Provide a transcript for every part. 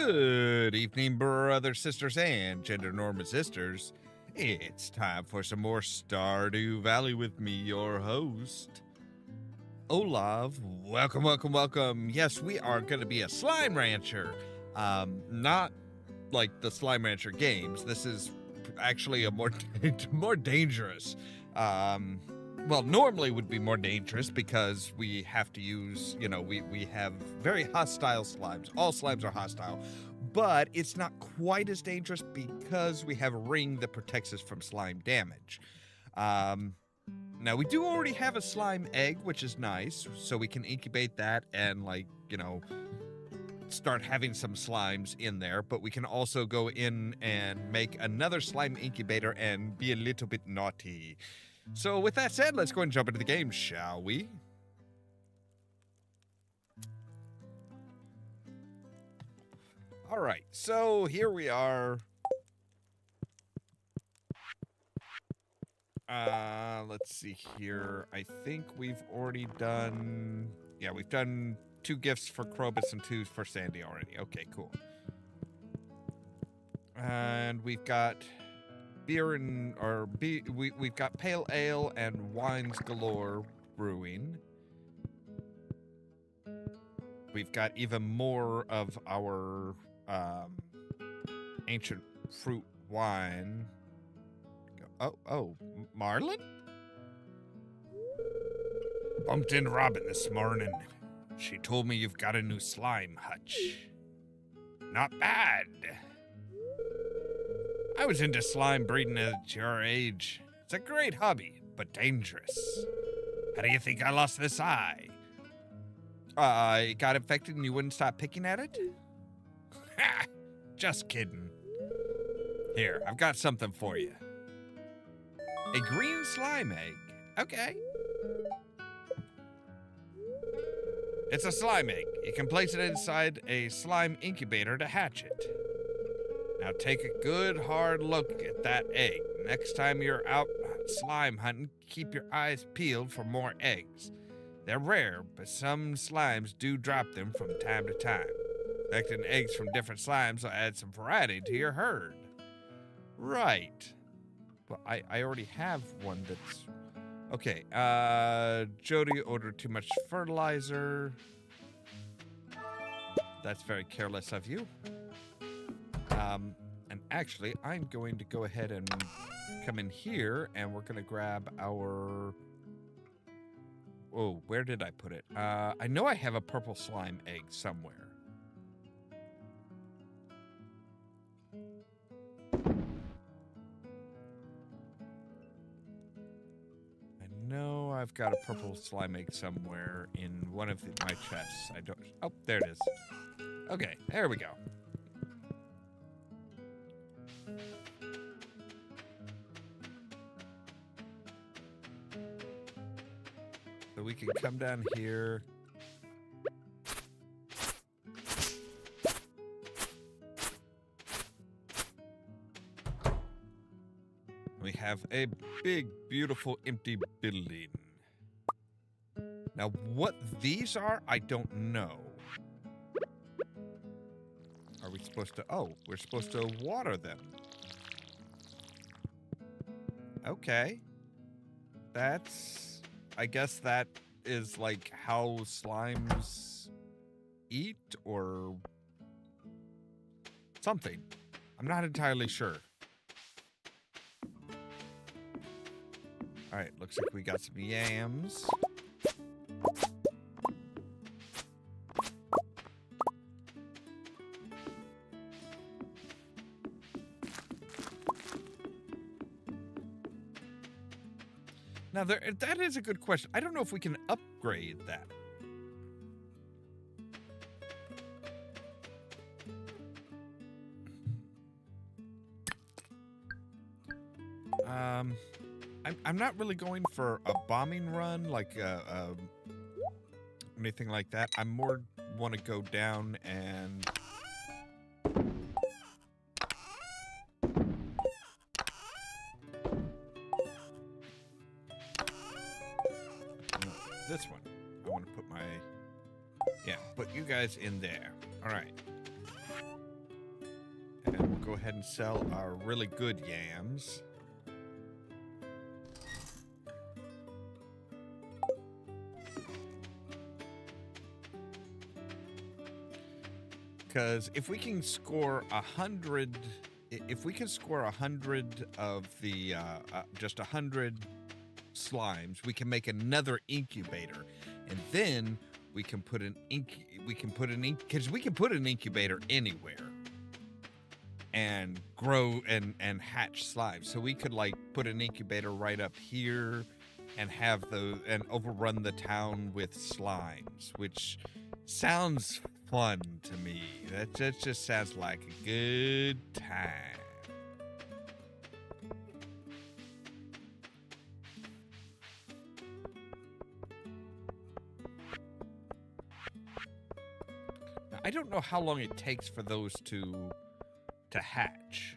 Good evening, brothers, sisters, and gender norm resistors. It's time for some more Stardew Valley with me, your host, Ollamh. Welcome. Yes, we are going to be a slime rancher. Not like the Slime Rancher games. This is actually a more dangerous. Well, normally would be more dangerous because we have to use, we have very hostile slimes. All slimes are hostile, but it's not quite as dangerous because we have a ring that protects us from slime damage. Now, we do already have a slime egg, which is nice, so we can incubate that and, start having some slimes in there, but we can also go in and make another slime incubator and be a little bit naughty. So with that said, let's go and jump into the game, shall we? All right, so here we are. Let's see here. I think we've already done... Yeah, we've done 2 gifts for Krobus and 2 for Sandy already. Okay, cool. And we've got... we've got pale ale and wines galore brewing. We've got even more of our ancient fruit wine. Oh, Marlin? Bumped into Robin this morning. She told me you've got a new slime hutch. Not bad. I was into slime breeding at your age. It's a great hobby, but dangerous. How do you think I lost this eye? It got infected and you wouldn't stop picking at it? Ha! Just kidding. Here, I've got something for you. A green slime egg. Okay. It's a slime egg. You can place it inside a slime incubator to hatch it. Now take a good hard look at that egg. Next time you're out slime hunting, keep your eyes peeled for more eggs. They're rare, but some slimes do drop them from time to time. Collecting eggs from different slimes will add some variety to your herd. Right. Well, I already have one that's... Okay, Jody ordered too much fertilizer. That's very careless of you. And actually, I'm going to go ahead and come in here, and we're going to grab our... Oh, where did I put it? I know I have a purple slime egg somewhere. I know I've got a purple slime egg somewhere in one of my chests. I don't... Oh, there it is. Okay, there we go. So we can come down here. We have a big, beautiful, empty building. Now, what these are, I don't know. Are we supposed to... Oh, we're supposed to water them. Okay. That's... I guess that is like how slimes eat or something. I'm not entirely sure. All right, looks like we got some yams. Now, that is a good question. I don't know if we can upgrade that. I'm not really going for a bombing run, like anything like that. I more want to go down and... This one. I want to put my... Yeah, put you guys in there. All right. go ahead and sell our really good yams. Because if we can score 100, if we can score 100 of the just 100 slimes, we can make another incubator, and then we can put an because we can put an incubator anywhere and grow and hatch slimes. So we could like put an incubator right up here and have those and overrun the town with slimes, which sounds fun to me. That just sounds like a good time. Now, I don't know how long it takes for those to hatch.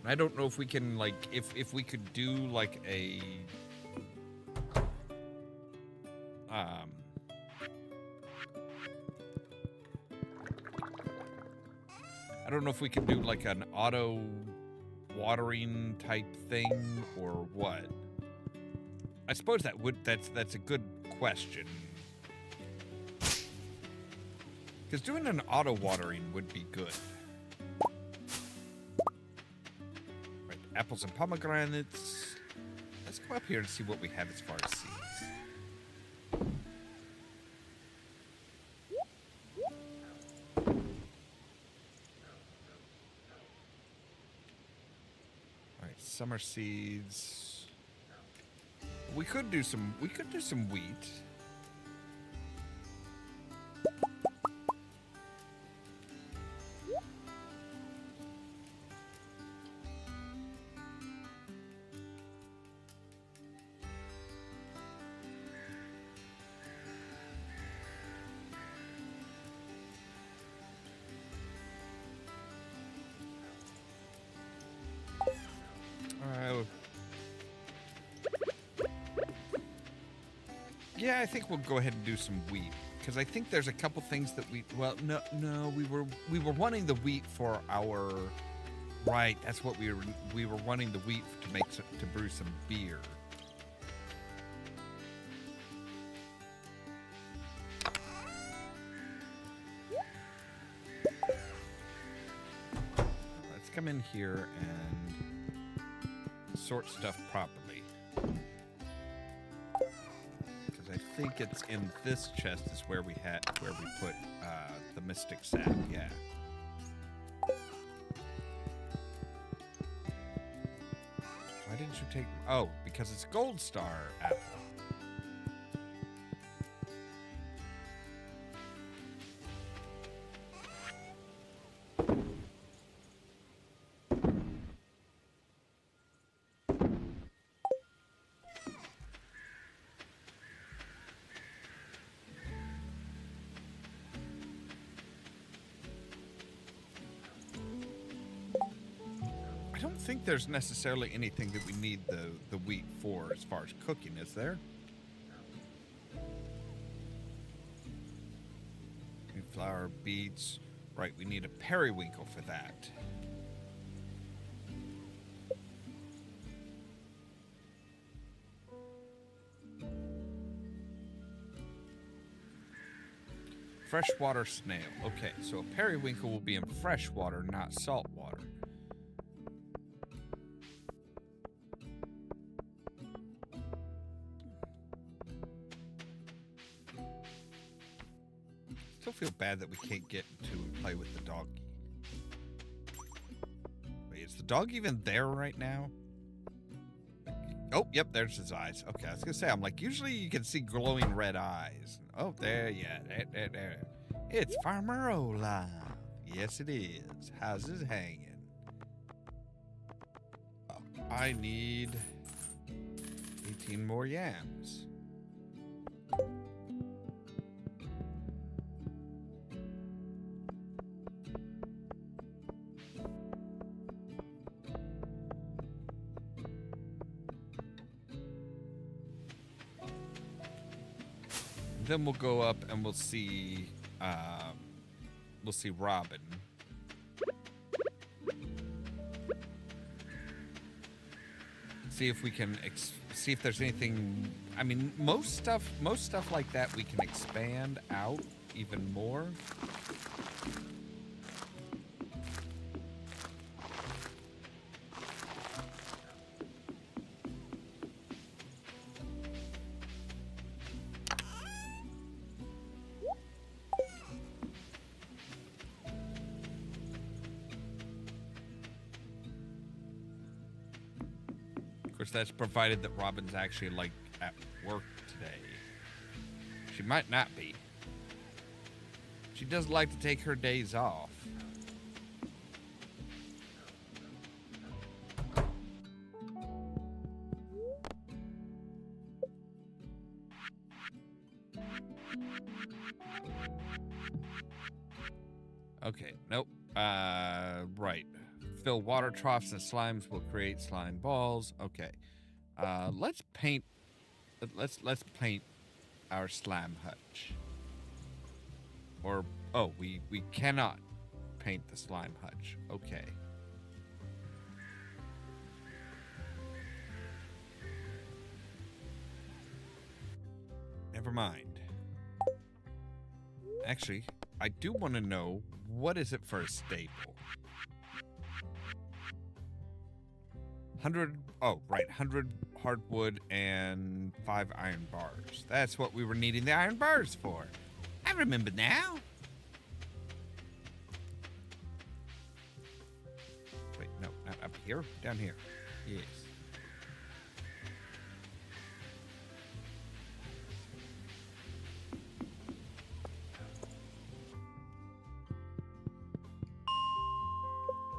I don't know if we can like if we could do like a I don't know if we could do like an auto watering type thing or what. I suppose that's a good question. Because doing an auto watering would be good. Right, apples and pomegranates. Let's go up here and see what we have as far as seeds. Alright, summer seeds. We could do some wheat. Yeah, I think we'll go ahead and do some wheat because I think there's a couple things that we we were wanting the wheat for our right. That's what we were wanting the wheat to brew some beer. Let's come in here and sort stuff properly. I think it's in this chest is where we put the mystic sap. Yeah. Why didn't you take? Oh, because it's gold star apple. I don't think there's necessarily anything that we need the wheat for as far as cooking, is there? Flour, beets. Right, we need a periwinkle for that. Freshwater snail. Okay, so a periwinkle will be in fresh water, not salt water. Still feel bad that we can't get to play with the doggy. Wait, is the dog even there right now? Oh, yep, there's his eyes. Okay, I was gonna say, I'm like, usually you can see glowing red eyes. Oh, there, yeah, there. It's Farmer Ollamh. Yes, it is. How's it hanging? Oh, I need 18 more yams. then we'll go up and we'll see Robin. See if we can see if there's anything. I mean, most stuff like that we can expand out even more. Of course, that's provided that Robin's actually, like, at work today. She might not be. She does like to take her days off. Okay, nope. Right. Fill water troughs and slimes will create slime balls. Okay. Let's paint our slime hutch. Or oh, we cannot paint the slime hutch. Okay. Never mind. Actually, I do want to know, what is it for a staple? 100, oh, right, 100 hardwood and 5 iron bars. That's what we were needing the iron bars for. I remember now. Wait, no, not up here, down here. Yes.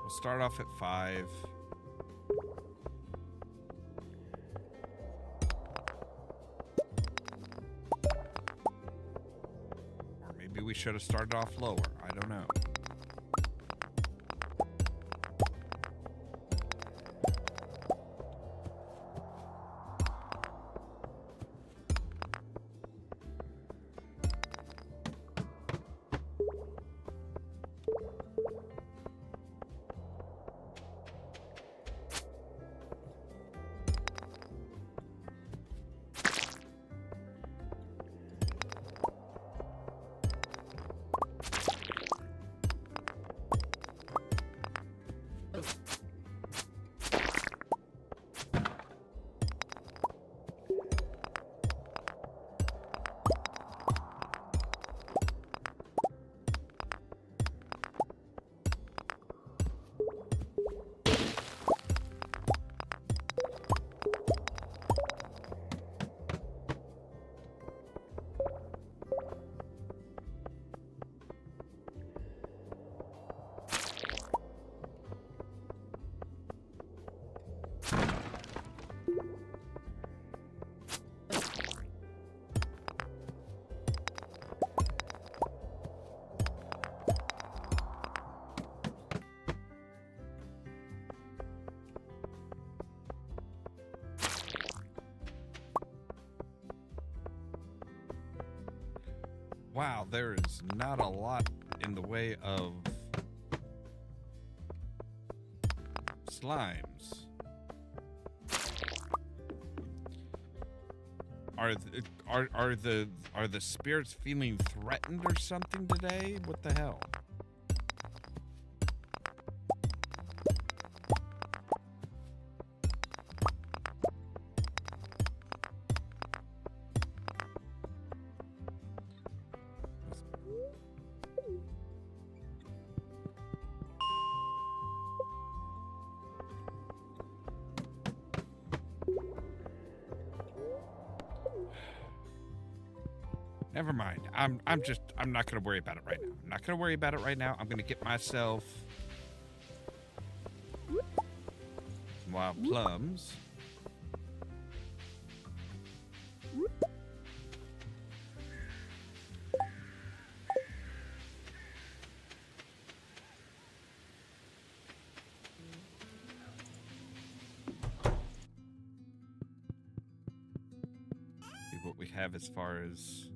We'll start off at 5. We should have started off lower. I don't know. Wow, there is not a lot in the way of slimes. Are the spirits feeling threatened or something today? What the hell? Never mind. I'm not gonna worry about it right now. I'm not gonna worry about it right now. I'm gonna get myself some wild plums. See what we have as far as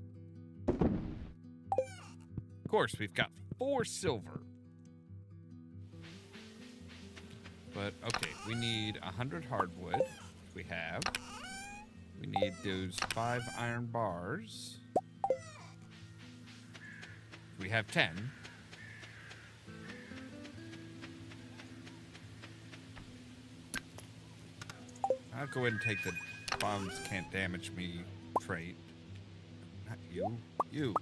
course, we've got 4 silver. But, okay, we need 100 hardwood. We have. We need those 5 iron bars. We have 10. I'll go ahead and take the bombs can't damage me trait. Not you. You.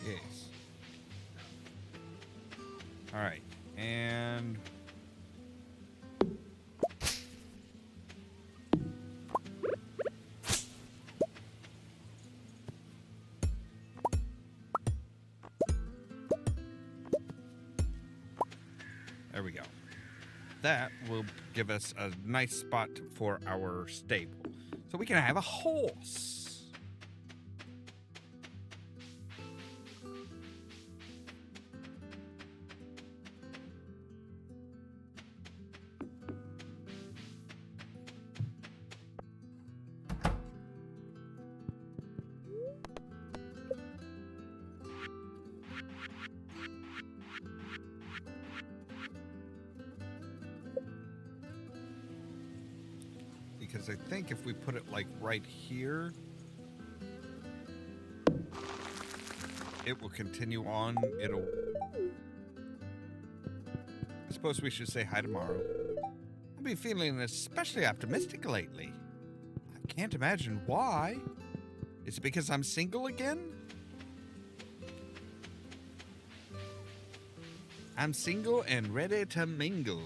Yes. Alright. And... there we go. That will give us a nice spot for our stable. So we can have a horse. Because I think if we put it like right here, it will continue on. It'll... I suppose we should say hi tomorrow. I've been feeling especially optimistic lately. I can't imagine why. Is it because I'm single again? I'm single and ready to mingle.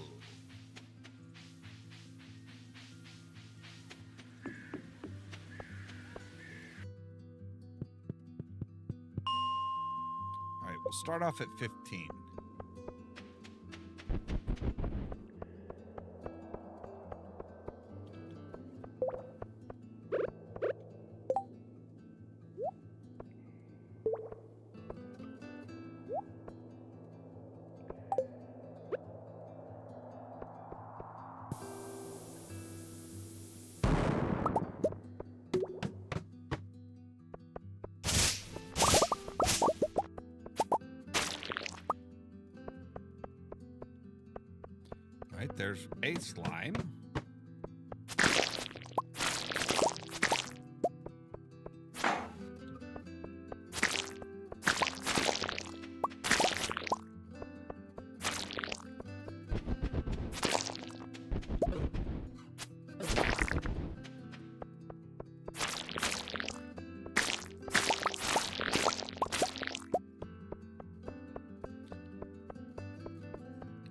We'll start off at 15. Right, there's a slime.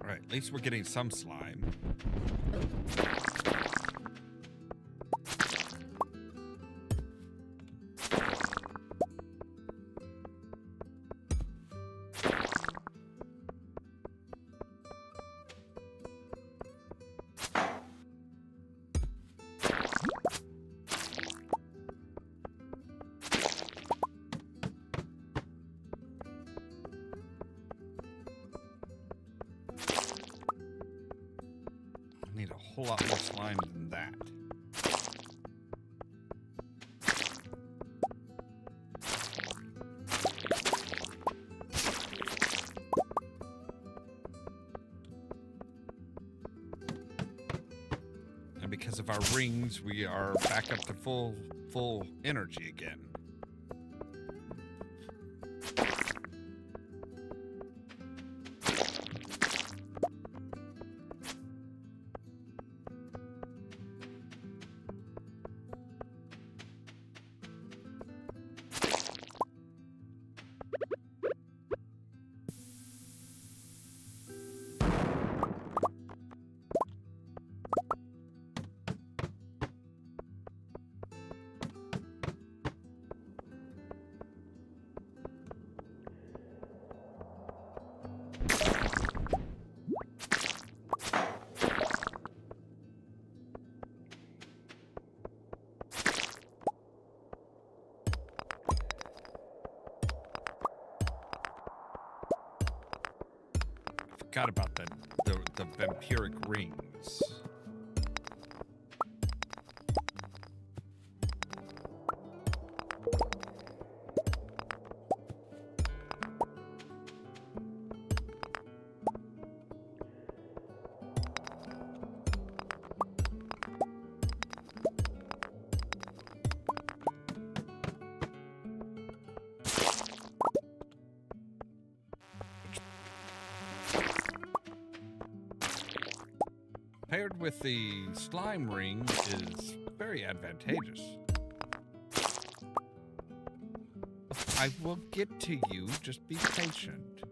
Alright, at least we're getting some slime. Need a whole lot more slime than that. And because of our rings, we are back up to full energy again. Forgot about the vampiric rings. paired with the slime ring is very advantageous. I will get to you, just be patient.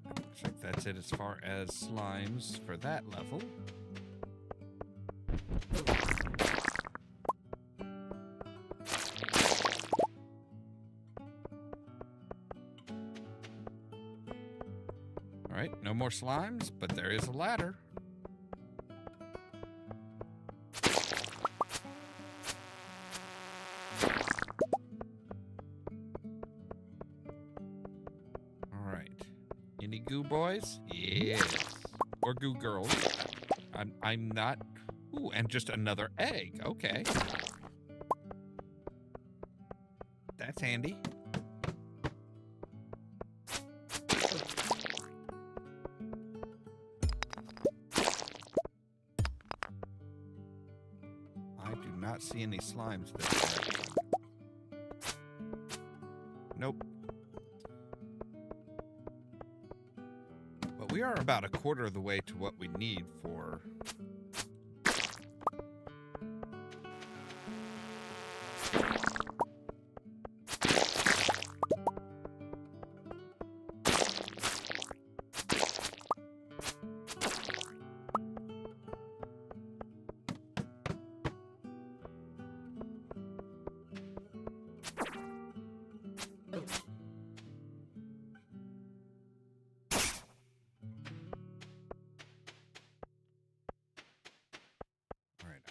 Looks like that's it as far as slimes for that level. Alright, no more slimes, but there is a ladder. Alright. Any goo boys? Yes. Or goo girls. I'm not... Ooh, and just another egg. Okay. That's handy. Not see any slimes this way. Nope. But we are about a quarter of the way to what we need for...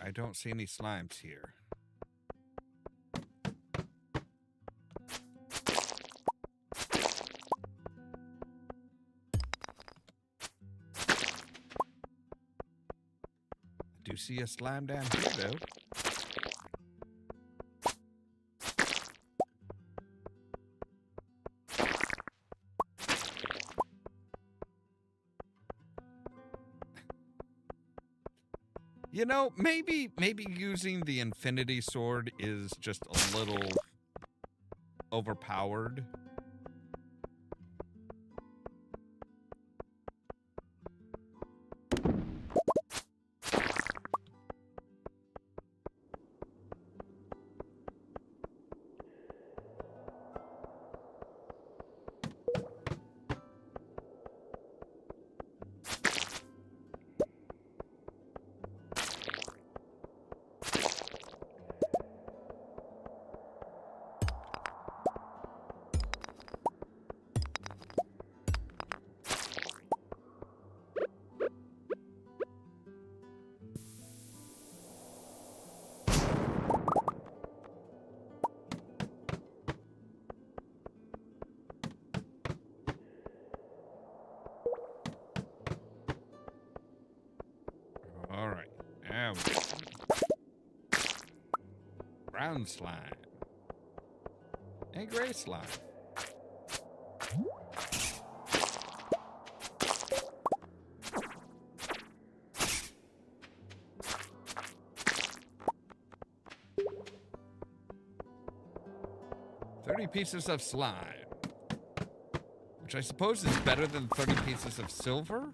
I don't see any slimes here. I do see a slime down here, though. You know, maybe using the infinity sword is just a little overpowered. All right, now we go. Brown slime and gray slime. $30 pieces of slime, which I suppose is better than 30 pieces of silver.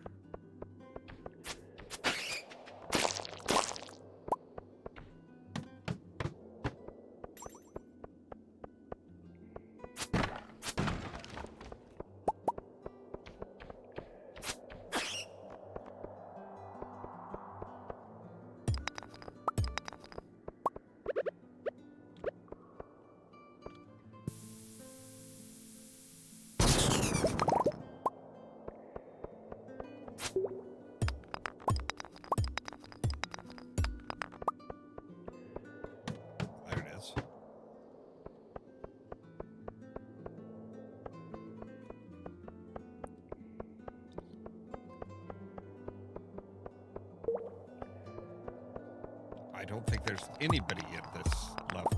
I don't think there's anybody at this level.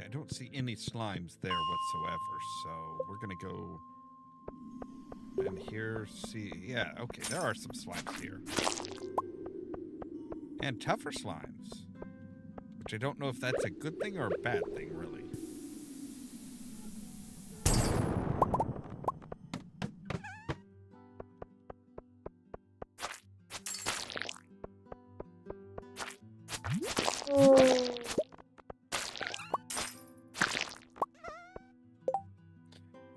I don't see any slimes there whatsoever, so we're gonna go and here see. Yeah, okay, there are some slimes here. And tougher slimes. Which I don't know if that's a good thing or a bad thing, really.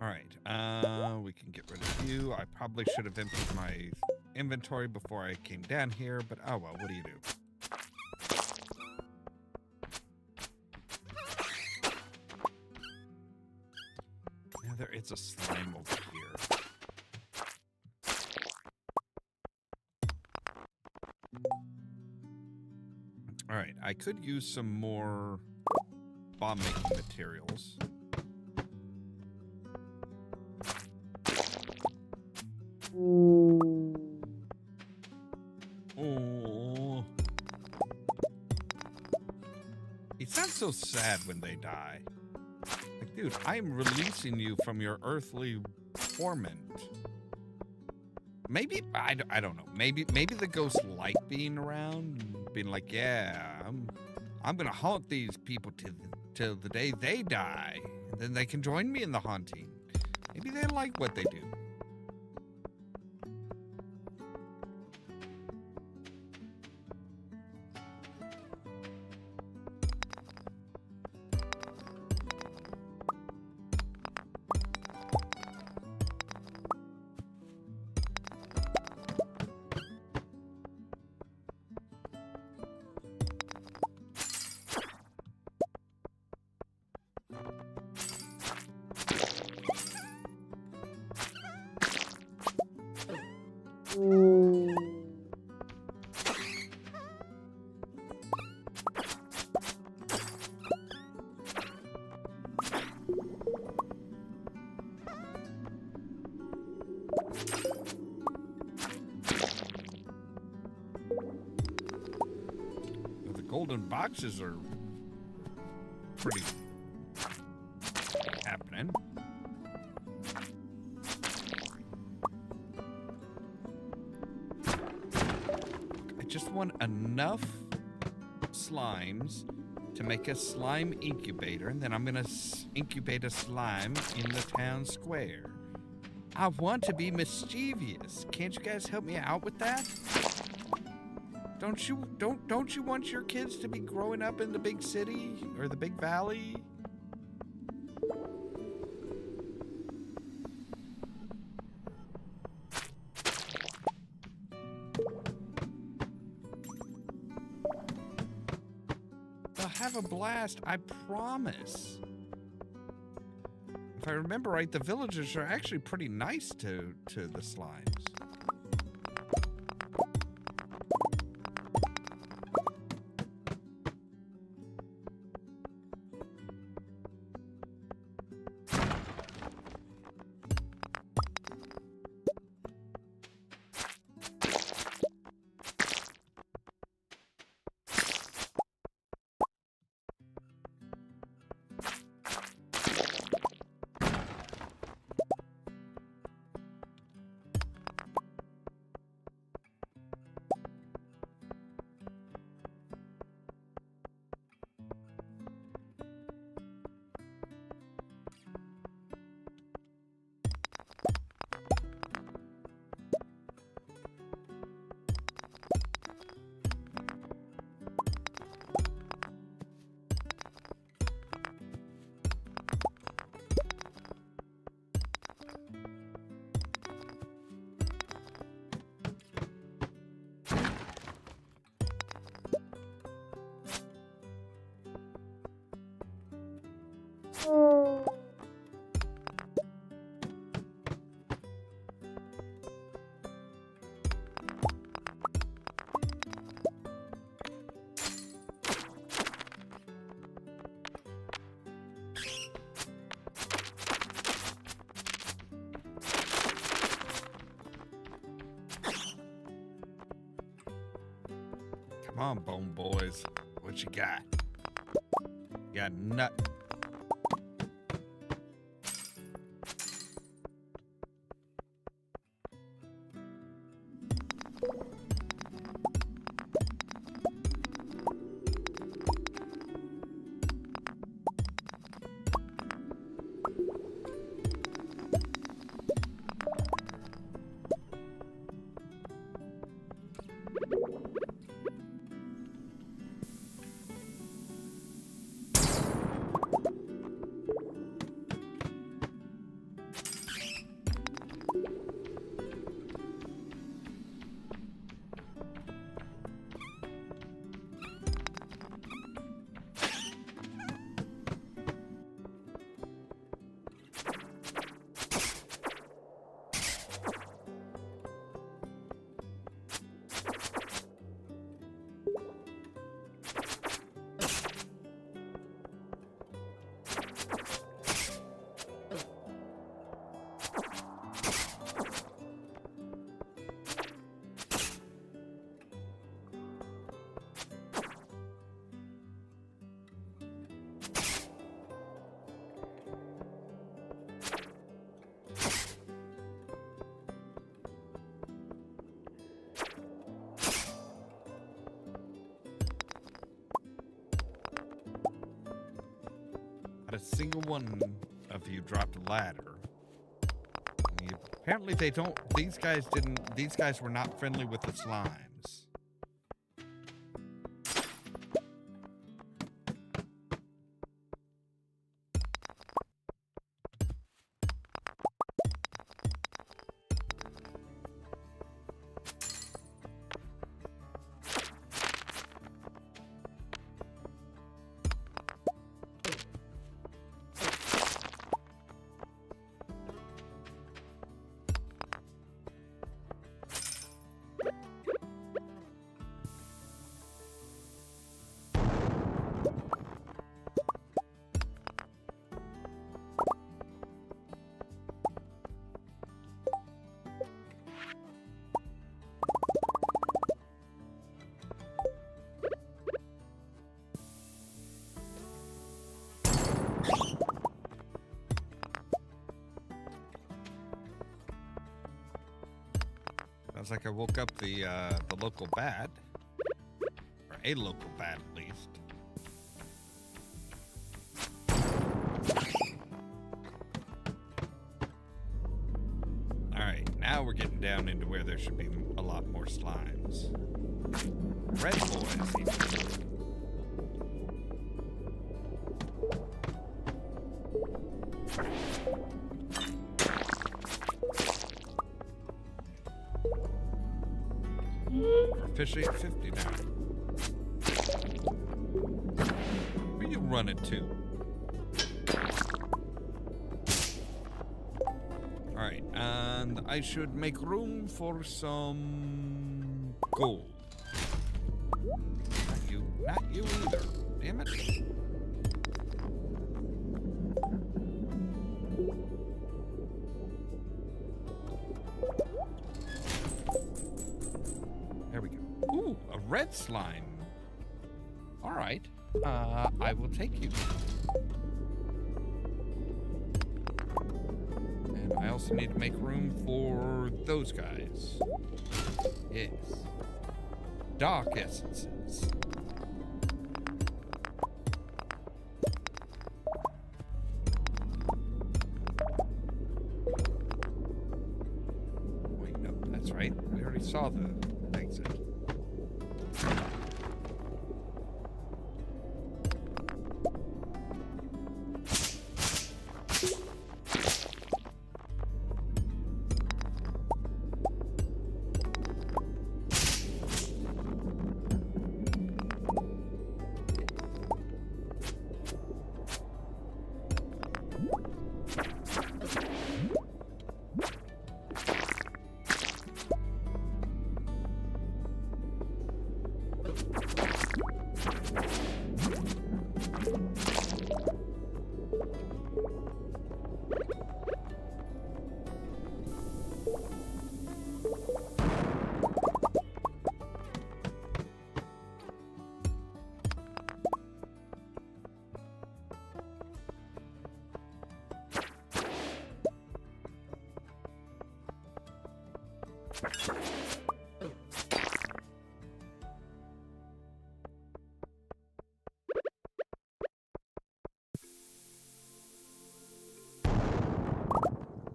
Alright, we can get rid of you. I probably should have emptied my inventory before I came down here, but oh well, what do you do? Yeah, there is a slime over here. Alright, I could use some more bomb-making materials. Oh. It sounds so sad when they die. Like, dude, I'm releasing you from your earthly torment. Maybe, I don't know. Maybe the ghosts like being around and being like, yeah, I'm gonna haunt these people till the day they die. And then they can join me in the haunting. Maybe they like what they do. The golden boxes are pretty happening. I just want enough slimes to make a slime incubator, and then I'm gonna incubate a slime in the town square. I want to be mischievous. Can't you guys help me out with that? Don't you want your kids to be growing up in the big city or the big valley? They'll have a blast, I promise. If I remember right, the villagers are actually pretty nice to the slimes. Come on, bone boys. What you got? You got nut. Not a single one of you dropped a ladder. Apparently they don't, these guys were not friendly with the slimes. Sounds like I woke up the local bat. Or a local bat, at least. Alright, now we're getting down into where there should be a lot more slimes. Red boys, even. Officially at 50 now. Where you running to? Alright, and I should make room for some gold. Not you either. Damn it. There we go. Ooh, a red slime. All right. I will take you. And I also need to make room for those guys. Yes. Dark essences. Wait, no, that's right. We already saw the exit.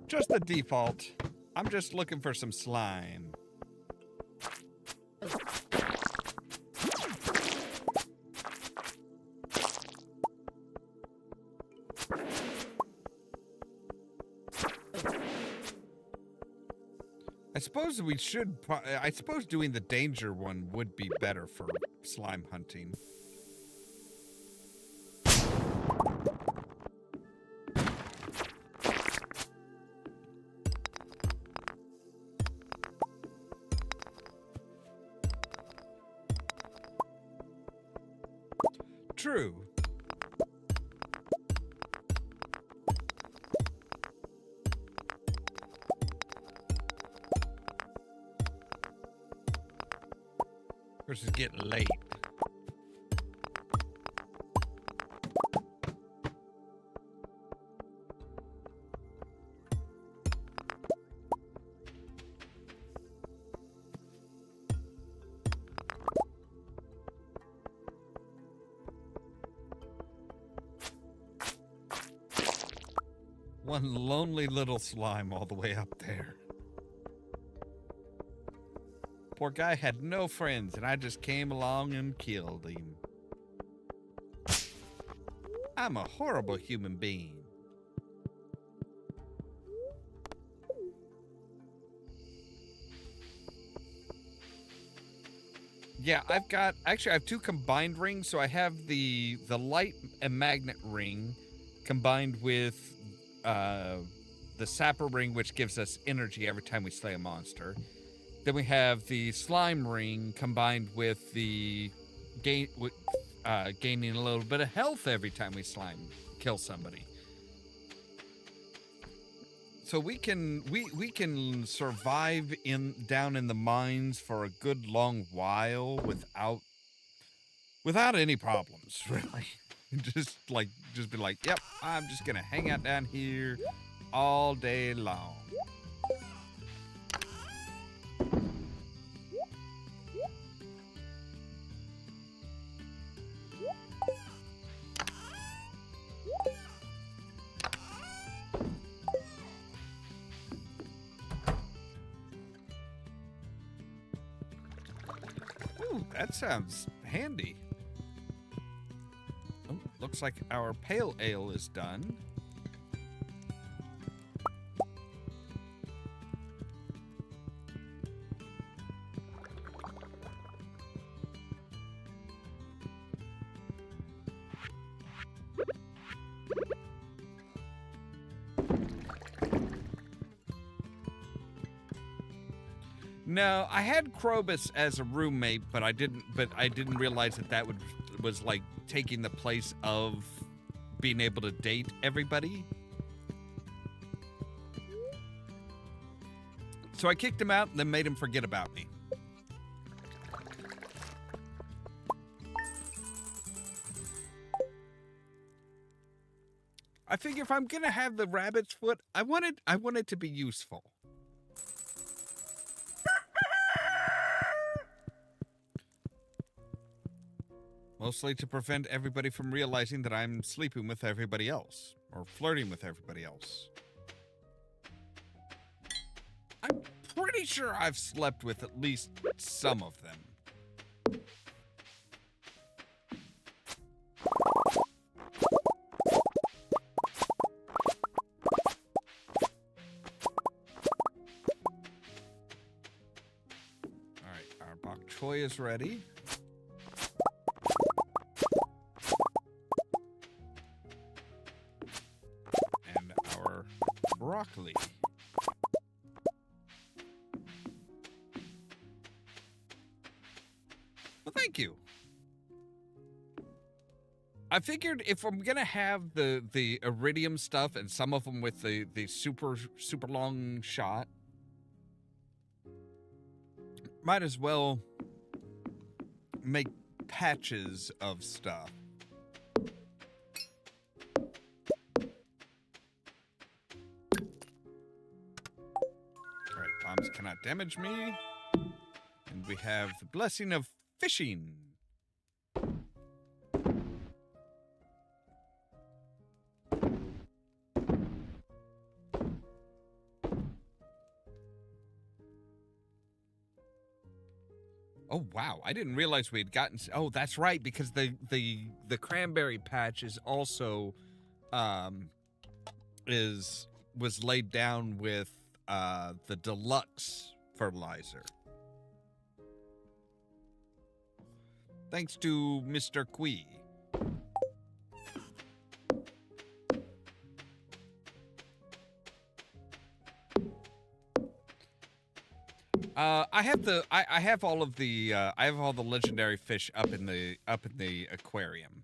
Just the default. I'm just looking for some slime. I suppose doing the danger one would be better for slime hunting. True. Of course, it's getting late. One lonely little slime all the way up there. Poor guy had no friends, and I just came along and killed him. I'm a horrible human being. Yeah, I have two combined rings, so I have the light and magnet ring combined with the sapper ring, which gives us energy every time we slay a monster. Then we have the slime ring combined with the gaining a little bit of health every time we kill somebody. So we can survive down in the mines for a good long while without any problems, really. just be like, yep, I'm just gonna hang out down here all day long. Ooh, that sounds handy. Oh, looks like our pale ale is done. No, I had Krobus as a roommate, but I didn't realize that was like taking the place of being able to date everybody. So I kicked him out and then made him forget about me. I figure if I'm gonna have the rabbit's foot, I want it to be useful. Mostly to prevent everybody from realizing that I'm sleeping with everybody else or flirting with everybody else. I'm pretty sure I've slept with at least some of them. All right, our bok choy is ready. Broccoli. Well, thank you. I figured if I'm gonna have the iridium stuff and some of them with the super long shot, might as well make patches of stuff. Bombs cannot damage me. And we have the blessing of fishing. Oh wow, I didn't realize we had gotten. Oh, that's right, because the cranberry patch is also was laid down with the deluxe fertilizer. Thanks to Mr. Quee. I have all the legendary fish up in the aquarium.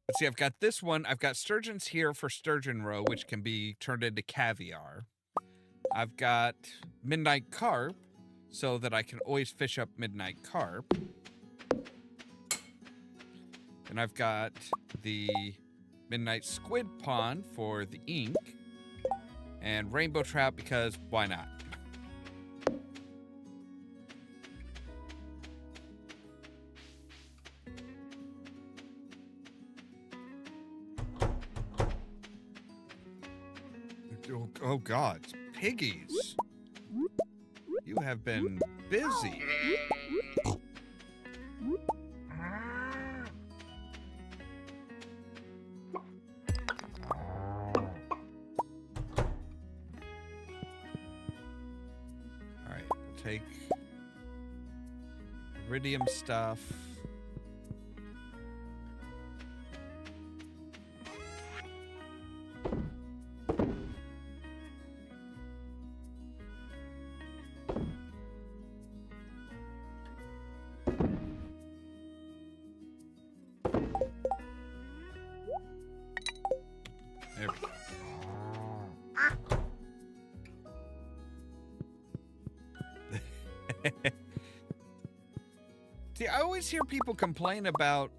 Let's see, I've got this one. I've got sturgeons here for sturgeon roe, which can be turned into caviar. I've got midnight carp, so that I can always fish up midnight carp. And I've got the midnight squid pond for the ink. And rainbow trout because why not? Oh God, piggies. You have been busy. Alright, we'll take iridium stuff. There we go. See, I always hear people complain about,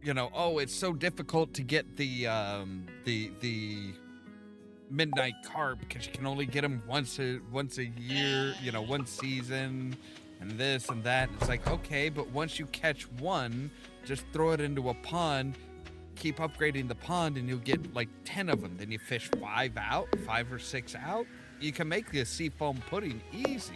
you know, oh, it's so difficult to get the midnight carp because you can only get them once a year, you know, one season, and this and that. It's like, okay, but once you catch one, just throw it into a pond, keep upgrading the pond, and you'll get like 10 of them. Then you fish 5 or 6 out. You can make this seafoam pudding easy.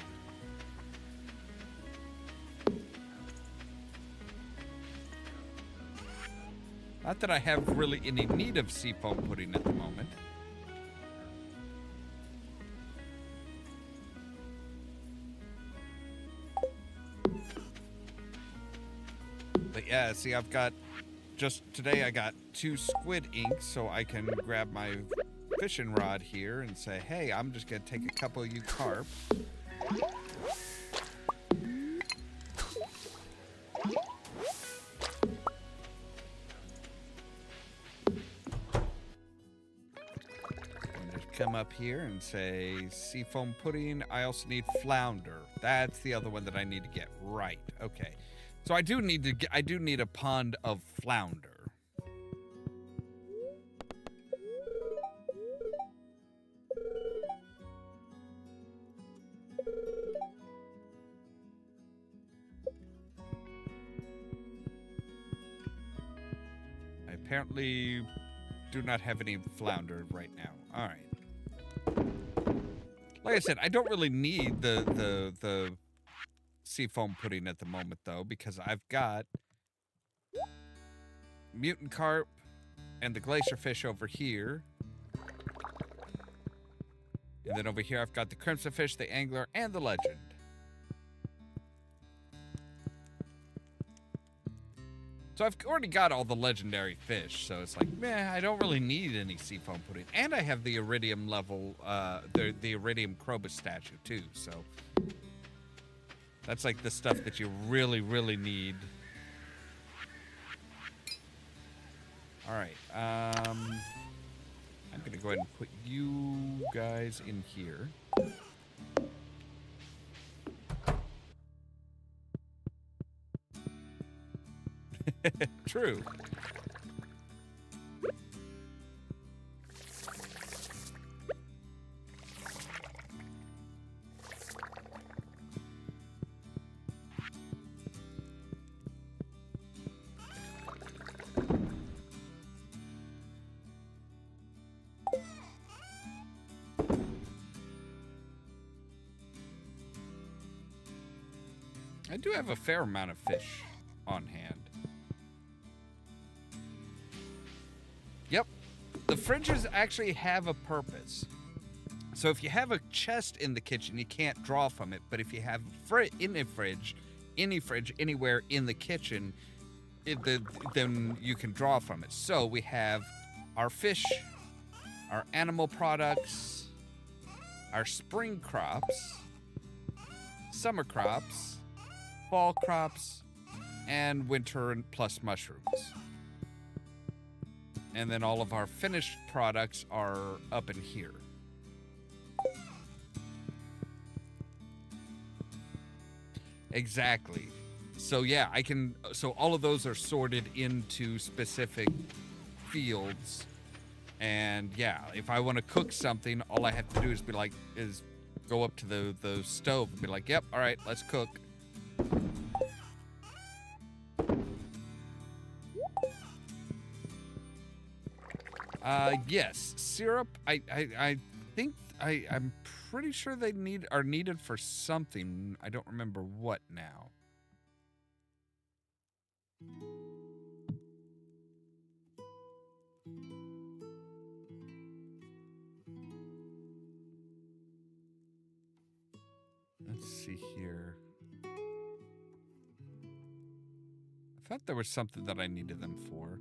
Not that I have really any need of seafoam pudding at the moment. But yeah, see, I've got, just today I got 2 squid inks, so I can grab my fishing rod here and say, hey, I'm just gonna take a couple of you carp. Come up here and say seafoam pudding. I also need flounder. That's the other one that I need to get right. Okay, so I do need a pond of flounder. I apparently do not have any flounder right now. All right. Like I said, I don't really need the seafoam pudding at the moment, though, because I've got mutant carp and the glacier fish over here. And then over here, I've got the crimson fish, the angler, and the legend. So I've already got all the legendary fish, so it's like, meh, I don't really need any seafoam pudding. And I have the iridium level, the iridium Krobus statue, too, so. That's like the stuff that you really, really need. Alright, I'm gonna go ahead and put you guys in here. True. I do have a fair amount of fish on hand. Yep, the fridges actually have a purpose. So if you have a chest in the kitchen, you can't draw from it. But if you have in a fridge, any fridge anywhere in the kitchen, then you can draw from it. So we have our fish, our animal products, our spring crops, summer crops, fall crops, and winter and plus mushrooms. And then all of our finished products are up in here. Exactly. So yeah, so all of those are sorted into specific fields. And yeah, if I want to cook something, all I have to do is go up to the stove and be like, yep, all right, let's cook. Yes, syrup. think I'm pretty sure they are needed for something. I don't remember what now. Let's see here. I thought there was something that I needed them for.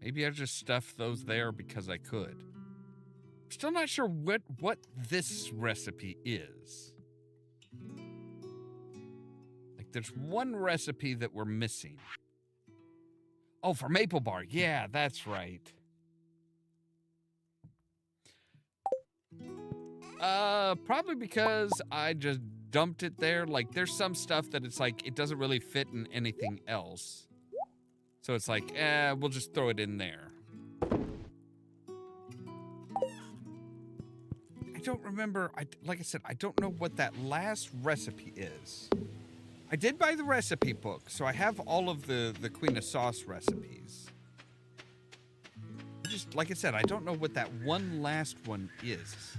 Maybe I just stuffed those there because I could. Still not sure what this recipe is. Like, there's one recipe that we're missing. Oh, for maple bar. Yeah, that's right. Probably because I just dumped it there. Like, there's some stuff that it's like, it doesn't really fit in anything else. So it's like, we'll just throw it in there. I don't remember. Like I said, I don't know what that last recipe is. I did buy the recipe book, so I have all of the Queen of Sauce recipes. Just, like I said, I don't know what that one last one is.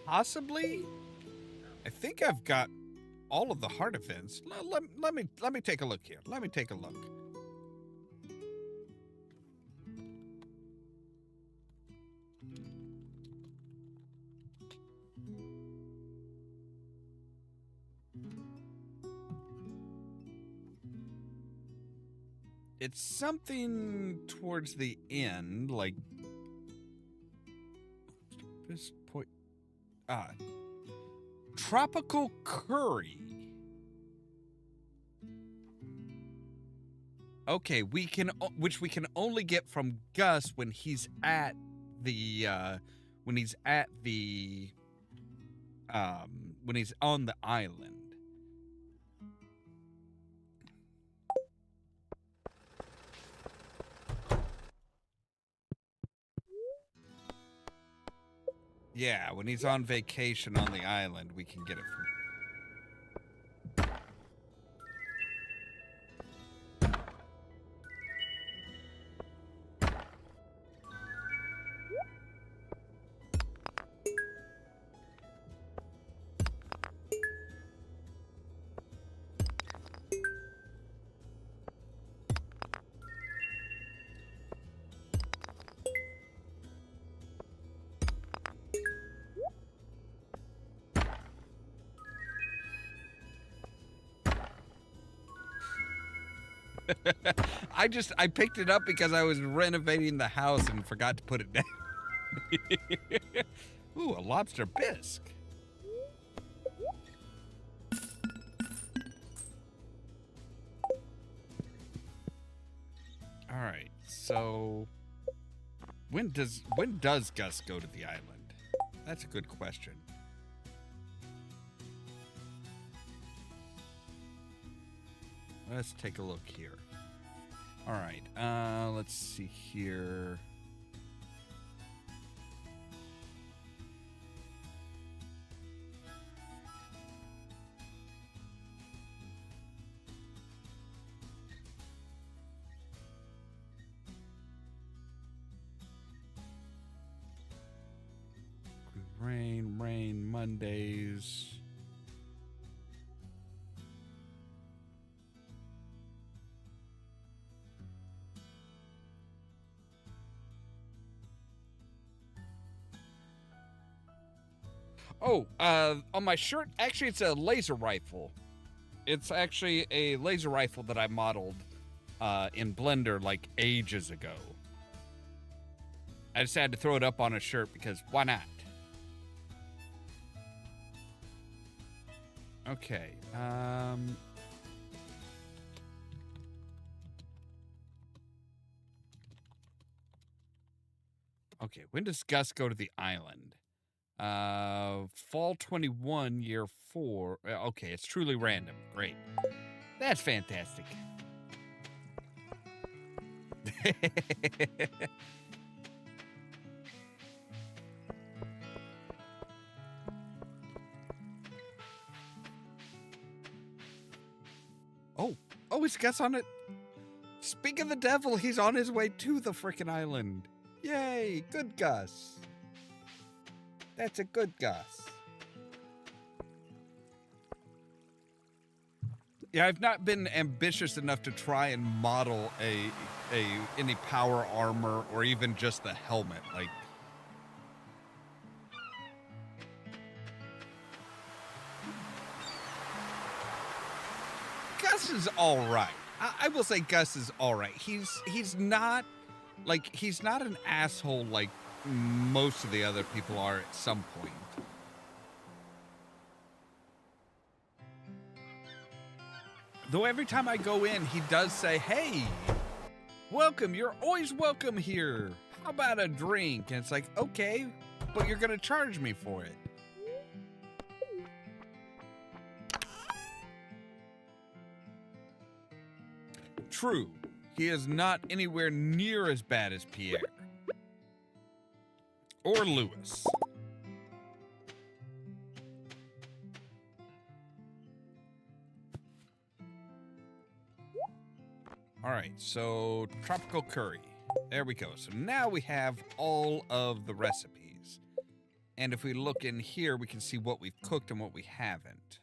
Possibly. I think I've got all of the heart events. Let me take a look here. Let me take a look. It's something towards the end, like this point. Tropical curry. Okay, which we can only get from Gus when he's at the when he's on the island. Yeah, when he's on vacation on the island, we can get it from. I picked it up because I was renovating the house and forgot to put it down. Ooh, a lobster bisque. All right, so when does Gus go to the island? That's a good question. Let's take a look here. All right, let's see here. Rain, Mondays. Oh, on my shirt, actually, it's a laser rifle. It's actually a laser rifle that I modeled in Blender like ages ago. I just had to throw it up on a shirt because why not? Okay. Okay, when does Gus go to the island? Fall 21, year 4. Okay, it's truly random. Great. That's fantastic. Oh, he's Gus on it. Speak of the devil, he's on his way to the frickin' island. Yay, good Gus. That's a good Gus. Yeah, I've not been ambitious enough to try and model any power armor or even just the helmet. Like, Gus is all right. I will say Gus is all right. He's not an asshole like most of the other people are at some point. Though every time I go in, he does say, "Hey, welcome. You're always welcome here. How about a drink?" And it's like, okay, but you're gonna charge me for it. True, he is not anywhere near as bad as Pierre. Or Lewis. All right, so tropical curry. There we go. So now we have all of the recipes. And if we look in here, we can see what we've cooked and what we haven't.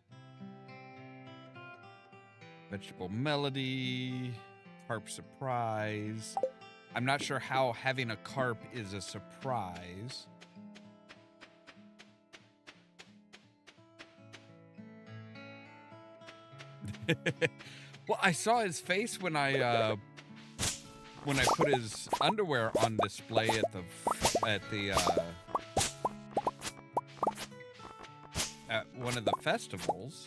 Vegetable melody, carp surprise. I'm not sure how having a carp is a surprise. Well, I saw his face when I put his underwear on display at one of the festivals.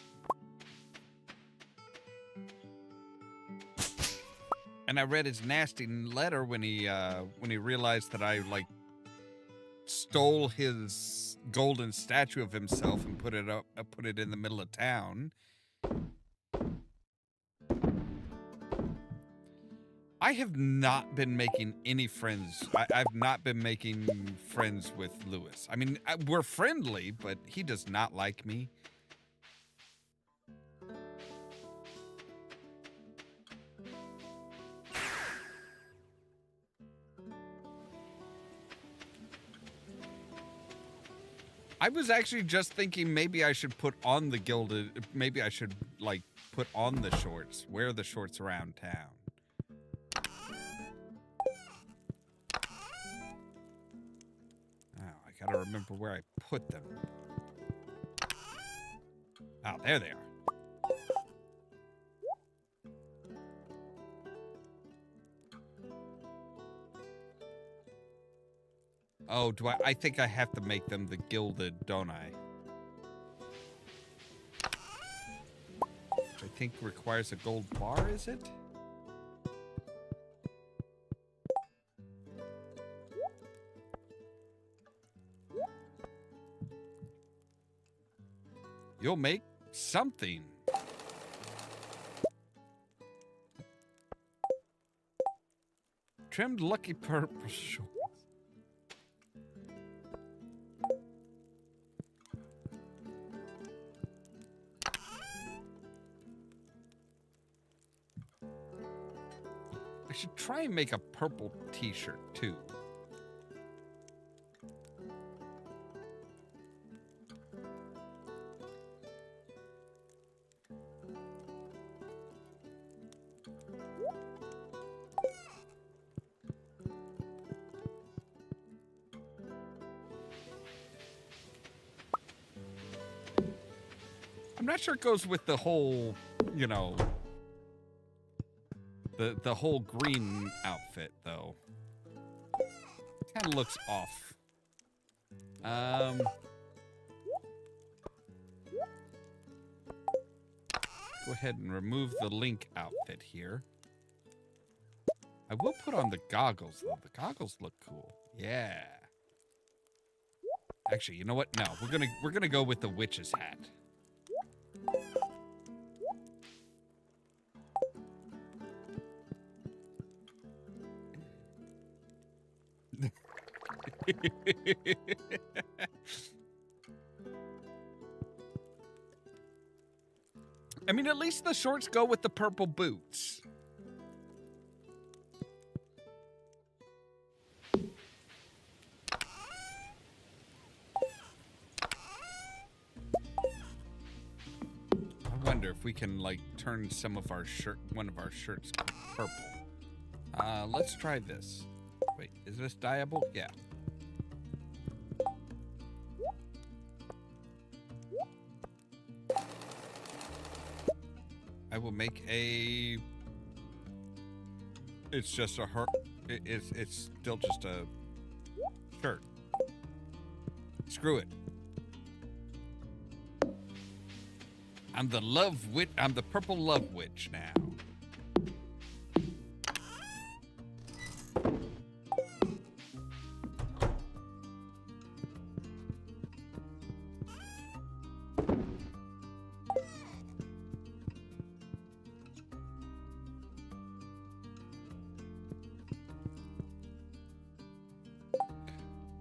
And I read his nasty letter when he realized that I stole his golden statue of himself and put it in the middle of town. I have not been making any friends. I've not been making friends with Lewis. I mean, we're friendly, but he does not like me. I was actually just thinking maybe I should put on the gilded, maybe I should put on the shorts, wear the shorts around town. Oh, I gotta remember where I put them. Oh, there they are. Oh, I think I have to make them the gilded, don't I? Which I think requires a gold bar, is it? You'll make something. Trimmed lucky purple shorts. I should try and make a purple t-shirt too. I'm not sure it goes with the whole, you know, the whole green outfit, though. Kind of looks off. Go ahead and remove the Link outfit here. I will put on the goggles, though. The goggles look cool. Yeah. Actually, you know what? No, we're gonna go with the witch's hat. I mean, at least the shorts go with the purple boots. I wonder if we can, like, turn one of our shirts purple. Let's try this. Wait, is this dyeable? Yeah. I will make a... It's just a it's still just a shirt. Screw it. I'm the purple love witch now.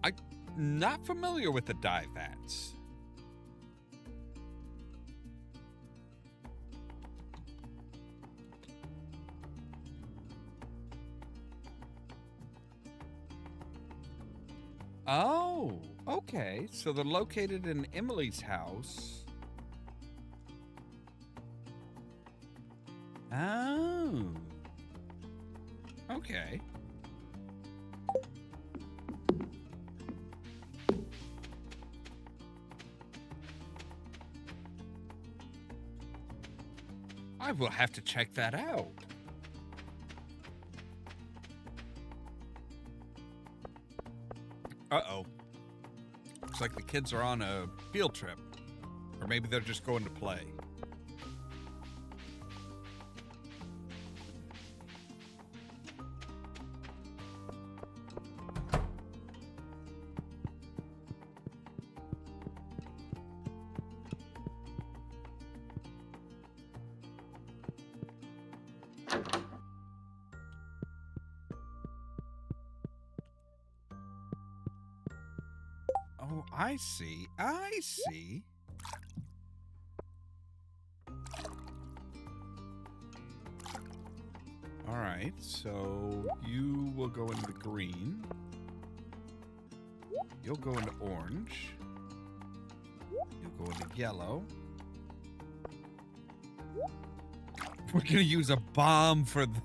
I'm not familiar with the dye vats. Oh, okay. So they're located in Emily's house. Oh. Okay. I will have to check that out. Uh-oh. Looks like the kids are on a field trip. Or maybe they're just going to play. Oh, I see. I see. All right, so you will go into green. You'll go into orange. You'll go into yellow. We're gonna use a bomb for the...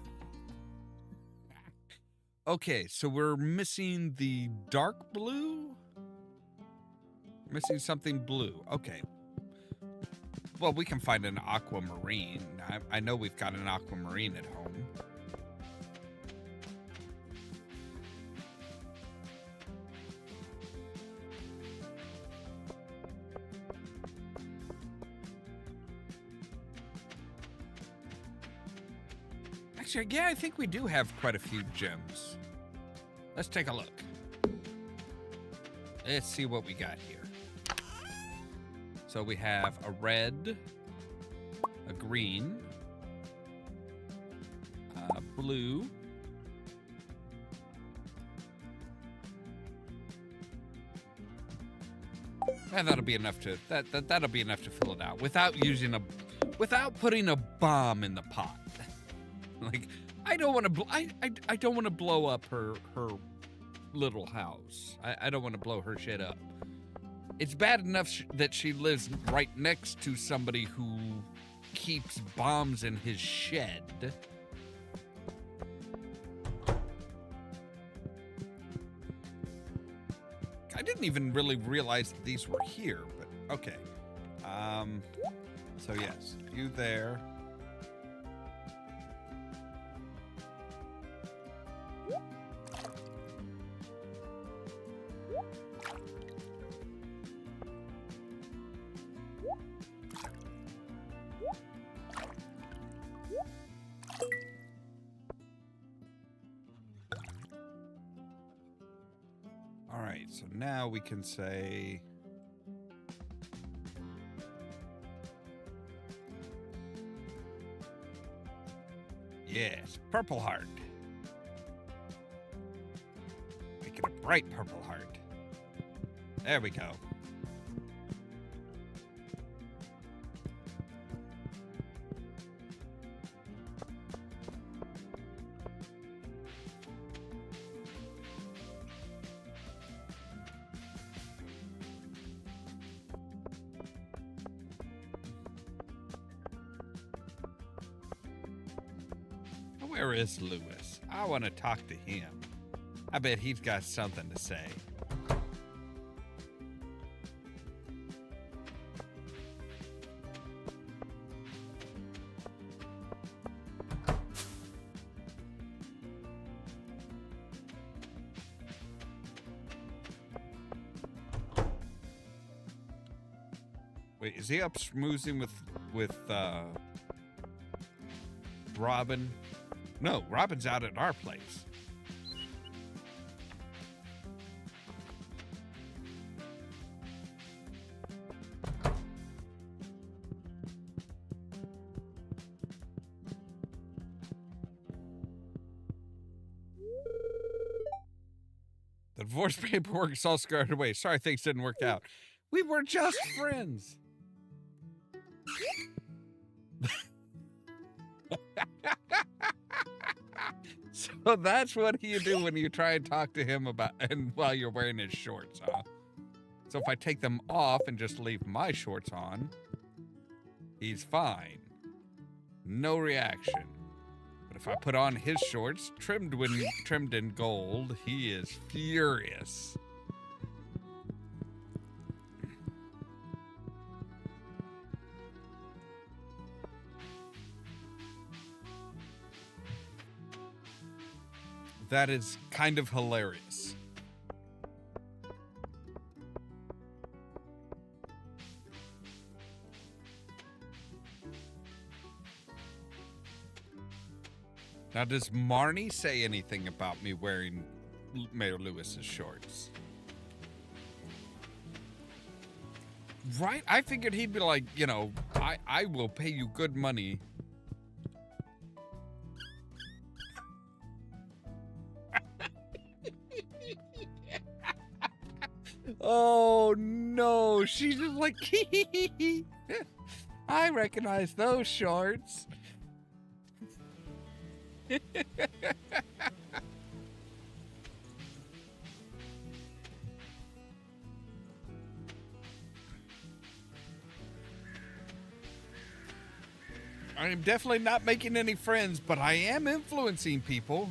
Okay, so we're missing the dark blue? Missing something blue. Okay. Well, we can find an aquamarine. I know we've got an aquamarine at home. Actually, yeah, I think we do have quite a few gems. Let's take a look. Let's see what we got here. So we have a red, a green, a blue, and that'll be enough to that'll be enough to fill it out without putting a bomb in the pot. Like, I don't want to I don't want to blow up her little house. I don't want to blow her shit up. It's bad enough that she lives right next to somebody who keeps bombs in his shed. I didn't even really realize that these were here, but okay. So yes, you there. So now we can say... Yes, purple heart. Make it a bright purple heart. There we go. Where is Lewis? I want to talk to him. I bet he's got something to say. Wait, is he up schmoozing with Robin? No, Robin's out at our place. The divorce paperwork is all squared away. Sorry things didn't work out. We were just friends. So that's what you do when you try and talk to him about, and while you're wearing his shorts, huh? So if I take them off and just leave my shorts on, he's fine. No reaction. But if I put on his shorts, trimmed in gold, he is furious. That is kind of hilarious. Now, does Marnie say anything about me wearing Mayor Lewis's shorts? Right? I figured he'd be like, you know, I will pay you good money. Oh, no. She's just like, I recognize those shorts. I'm definitely not making any friends, but I am influencing people.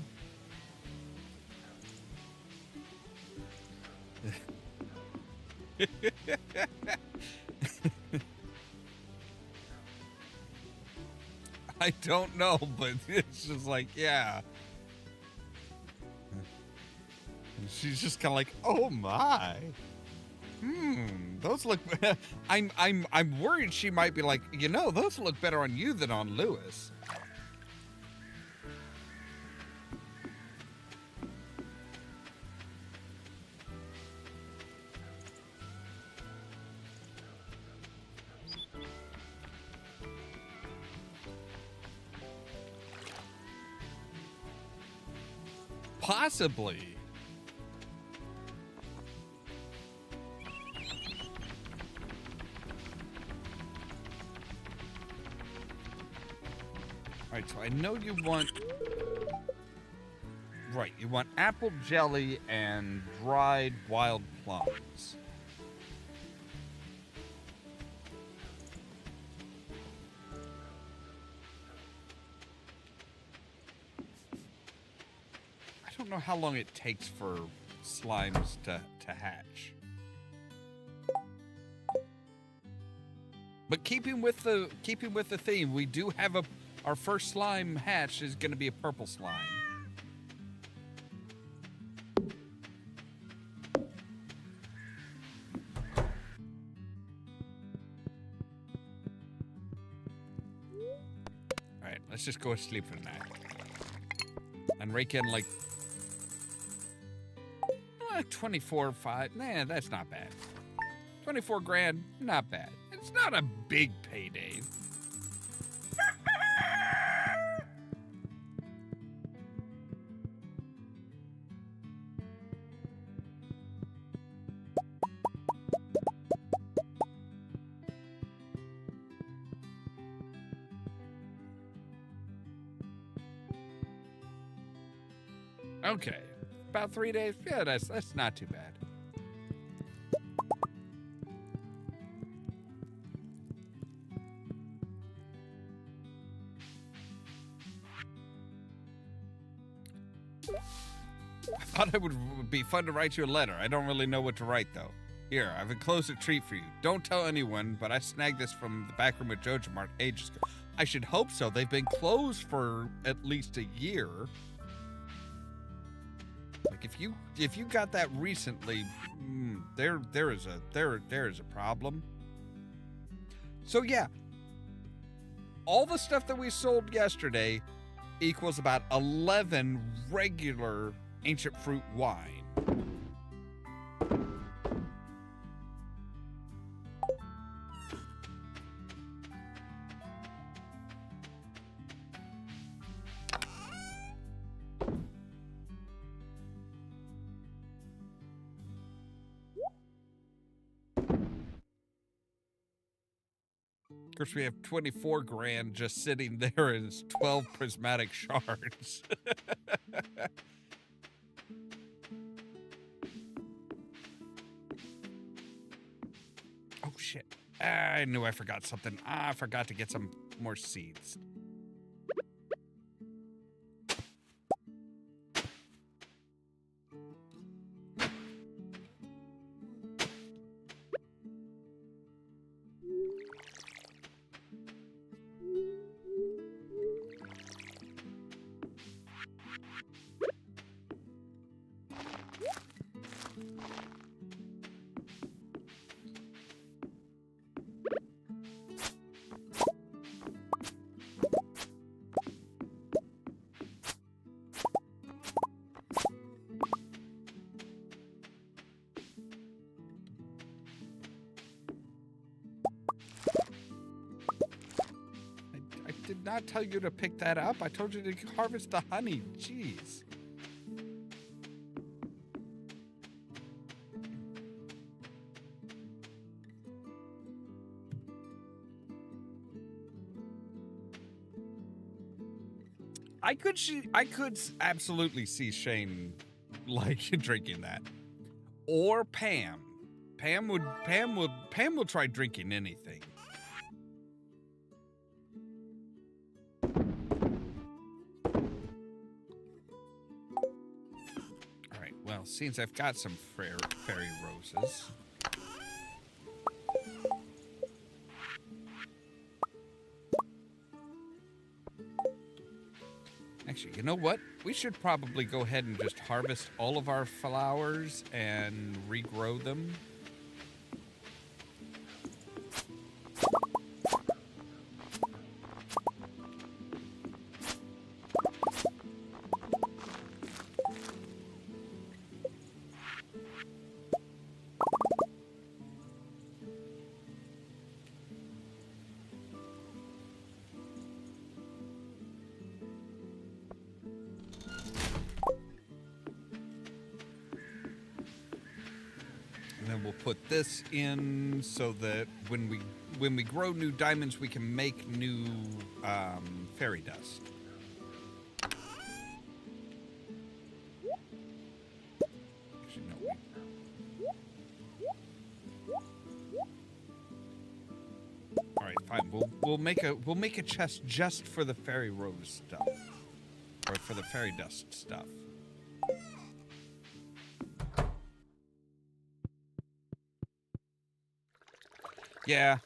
I don't know, but it's just like, yeah. And she's just kind of like, oh my. Those look. I'm worried she might be like, you know, those look better on you than on Lewis. Possibly. All right, so I know you want... Right, you want apple jelly and dried wild plums. I don't know how long it takes for slimes to hatch. But keeping with the theme, we do have our first slime hatch is going to be a purple slime. All right, let's just go to sleep for the night and rake in like 24.5. Nah, that's not bad. 24 grand, not bad. It's not a big payday. Okay, about 3 days. Yeah, that's not too bad. I thought it would be fun to write you a letter. I don't really know what to write, though. Here, I've enclosed a treat for you. Don't tell anyone, but I snagged this from the back room at Jojo Mart ages ago. I should hope so. They've been closed for at least a year. Like if you got that recently, there is a problem. So yeah, all the stuff that we sold yesterday equals about 11 regular ancient fruit wine. Of course, we have 24 grand just sitting there as 12 prismatic shards. Oh, shit. I knew I forgot something. I forgot to get some more seeds. Did not tell you to pick that up. I told you to harvest the honey. Jeez. I could absolutely see Shane like drinking that, or Pam. Pam will try drinking anything. All right. Well, since I've got some fairy roses. Actually, you know what? We should probably go ahead and just harvest all of our flowers and regrow them. And then we'll put this in so that when we grow new diamonds, we can make new fairy dust. Actually, no. All right, fine. We'll make a chest just for the fairy rose stuff, or for the fairy dust stuff. Yeah,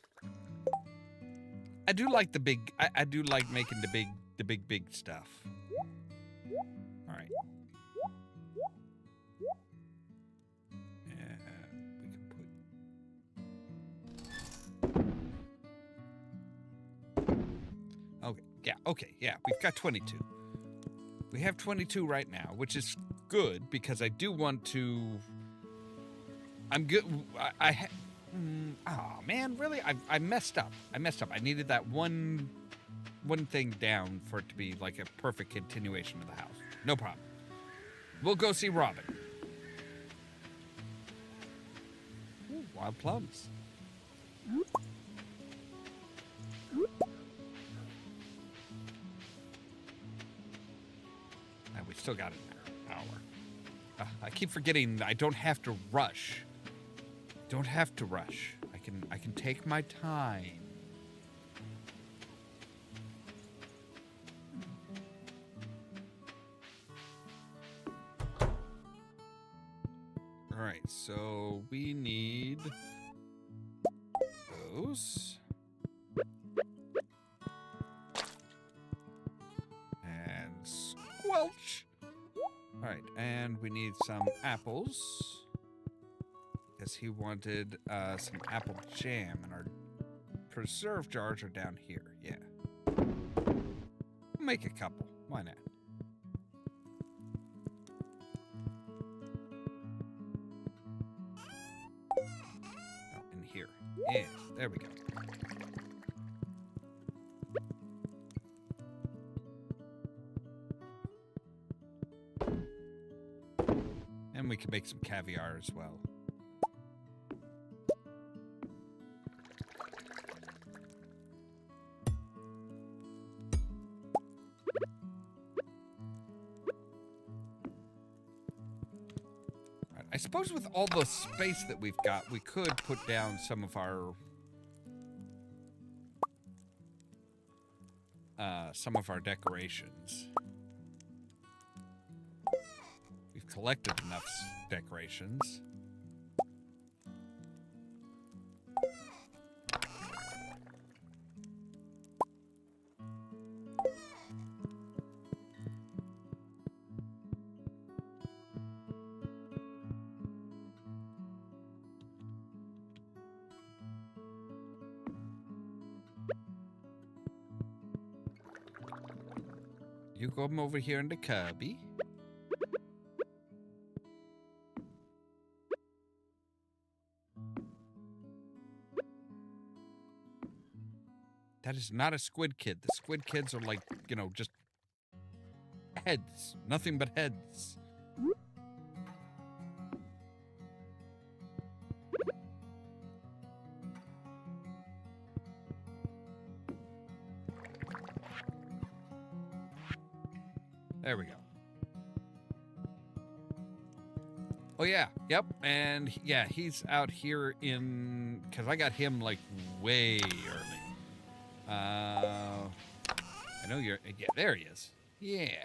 I do like the big. I do like making the big stuff. All right. And we can put. Okay. Yeah. Okay. Yeah. We've got 22. We have 22 right now, which is good because I do want to I'm good. Oh man, really? I messed up. I needed that one thing down for it to be like a perfect continuation of the house. No problem. We'll go see Robin. Ooh, wild plums. And we still got an hour. I keep forgetting I don't have to rush. Don't have to rush. I can take my time. All right, so we need those. And squelch. All right, and we need some apples. Because he wanted some apple jam, and our preserve jars are down here. Yeah. We'll make a couple. Why not? Oh, in here. Yeah, there we go. And we can make some caviar as well. I suppose with all the space that we've got, we could put down some of our decorations. We've collected enough decorations. You come over here in the cubby. That is not a squid kid. The squid kids are like, you know, just heads. Nothing but heads. There we go. Oh, yeah. Yep. And, yeah, he's out here in... Because I got him, like, way early. I know you're... Yeah, there he is. Yeah.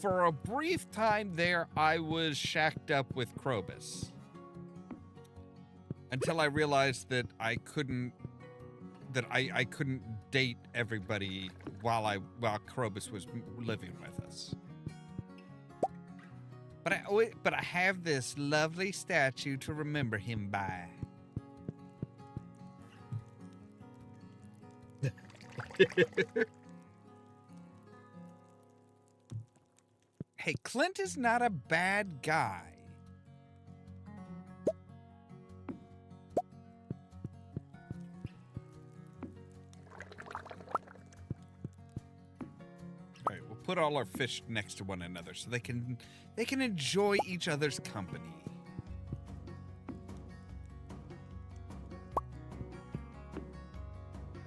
For a brief time there, I was shacked up with Krobus. Until I realized that I couldn't date everybody while Krobus was living with us. But I have this lovely statue to remember him by. Hey, Clint is not a bad guy. All right, we'll put all our fish next to one another so they can enjoy each other's company.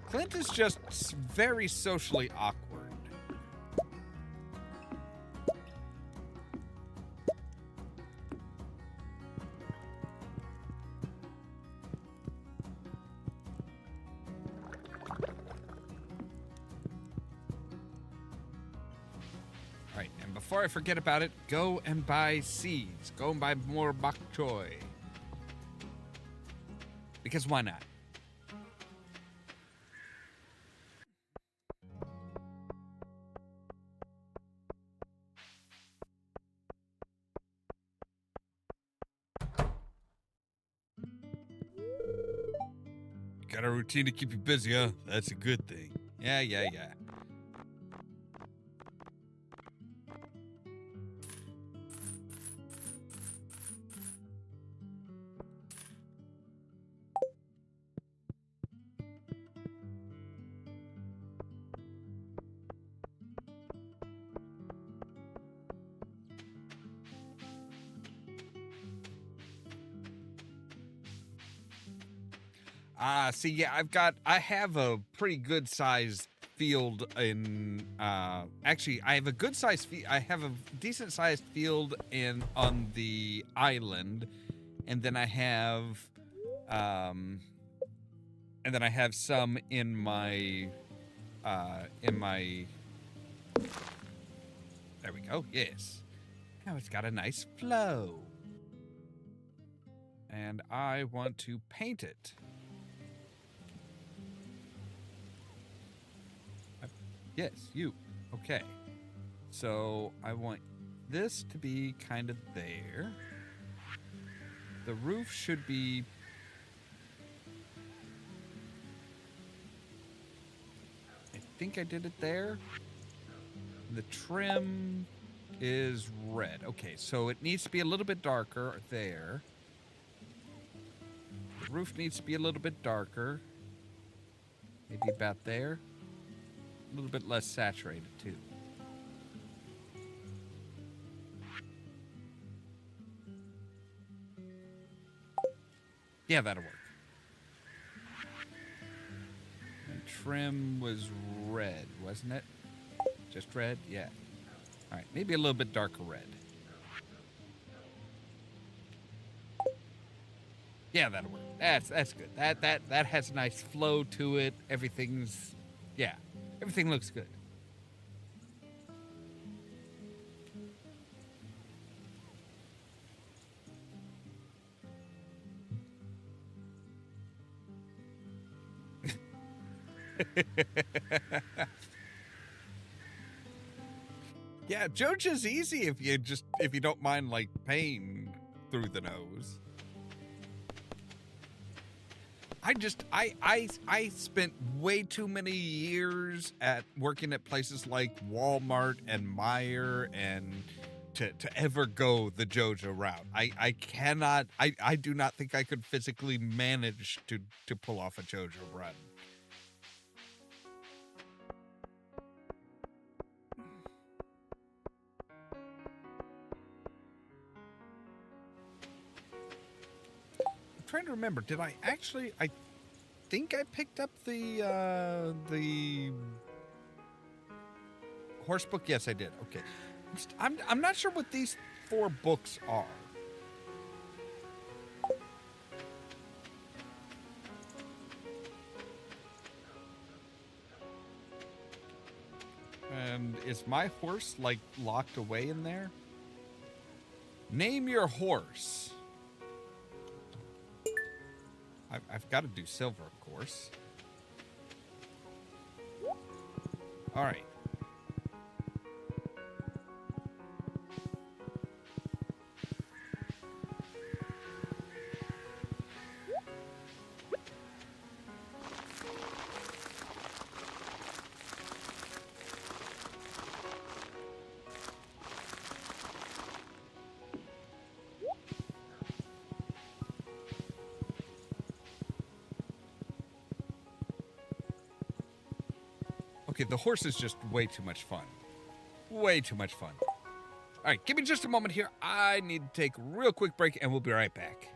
Clint is just very socially awkward. Before I forget about it, go and buy seeds. Go and buy more bok choy. Because why not? Got a routine to keep you busy, huh? That's a good thing. Yeah. See, yeah, I have a pretty good sized field in, actually, I have a good sized I have a decent sized field on the island, and then I have, um, some in my, there we go, yes. Now it's got a nice flow. And I want to paint it. Yes, you. Okay. So I want this to be kind of there. The roof should be... I think I did it there. The trim is red. Okay, so it needs to be a little bit darker there. The roof needs to be a little bit darker. Maybe about there. A little bit less saturated, too. Yeah, that'll work. And trim was red, wasn't it? Just red? Yeah. All right, maybe a little bit darker red. Yeah, that'll work. That's good. That has a nice flow to it. Everything's... Yeah, everything looks good. Yeah, Joja's easy if you don't mind like pain through the nose. I spent way too many years working at places like Walmart and Meijer and to ever go the Joja route. I do not think I could physically manage to pull off a Joja run. I'm trying to remember. Did I actually? I think I picked up the horse book. Yes, I did. Okay. I'm not sure what these 4 books are. And is my horse like locked away in there? Name your horse. I've got to do silver, of course. All right. Okay, the horse is just way too much fun. Way too much fun. All right, give me just a moment here. I need to take a real quick break, and we'll be right back.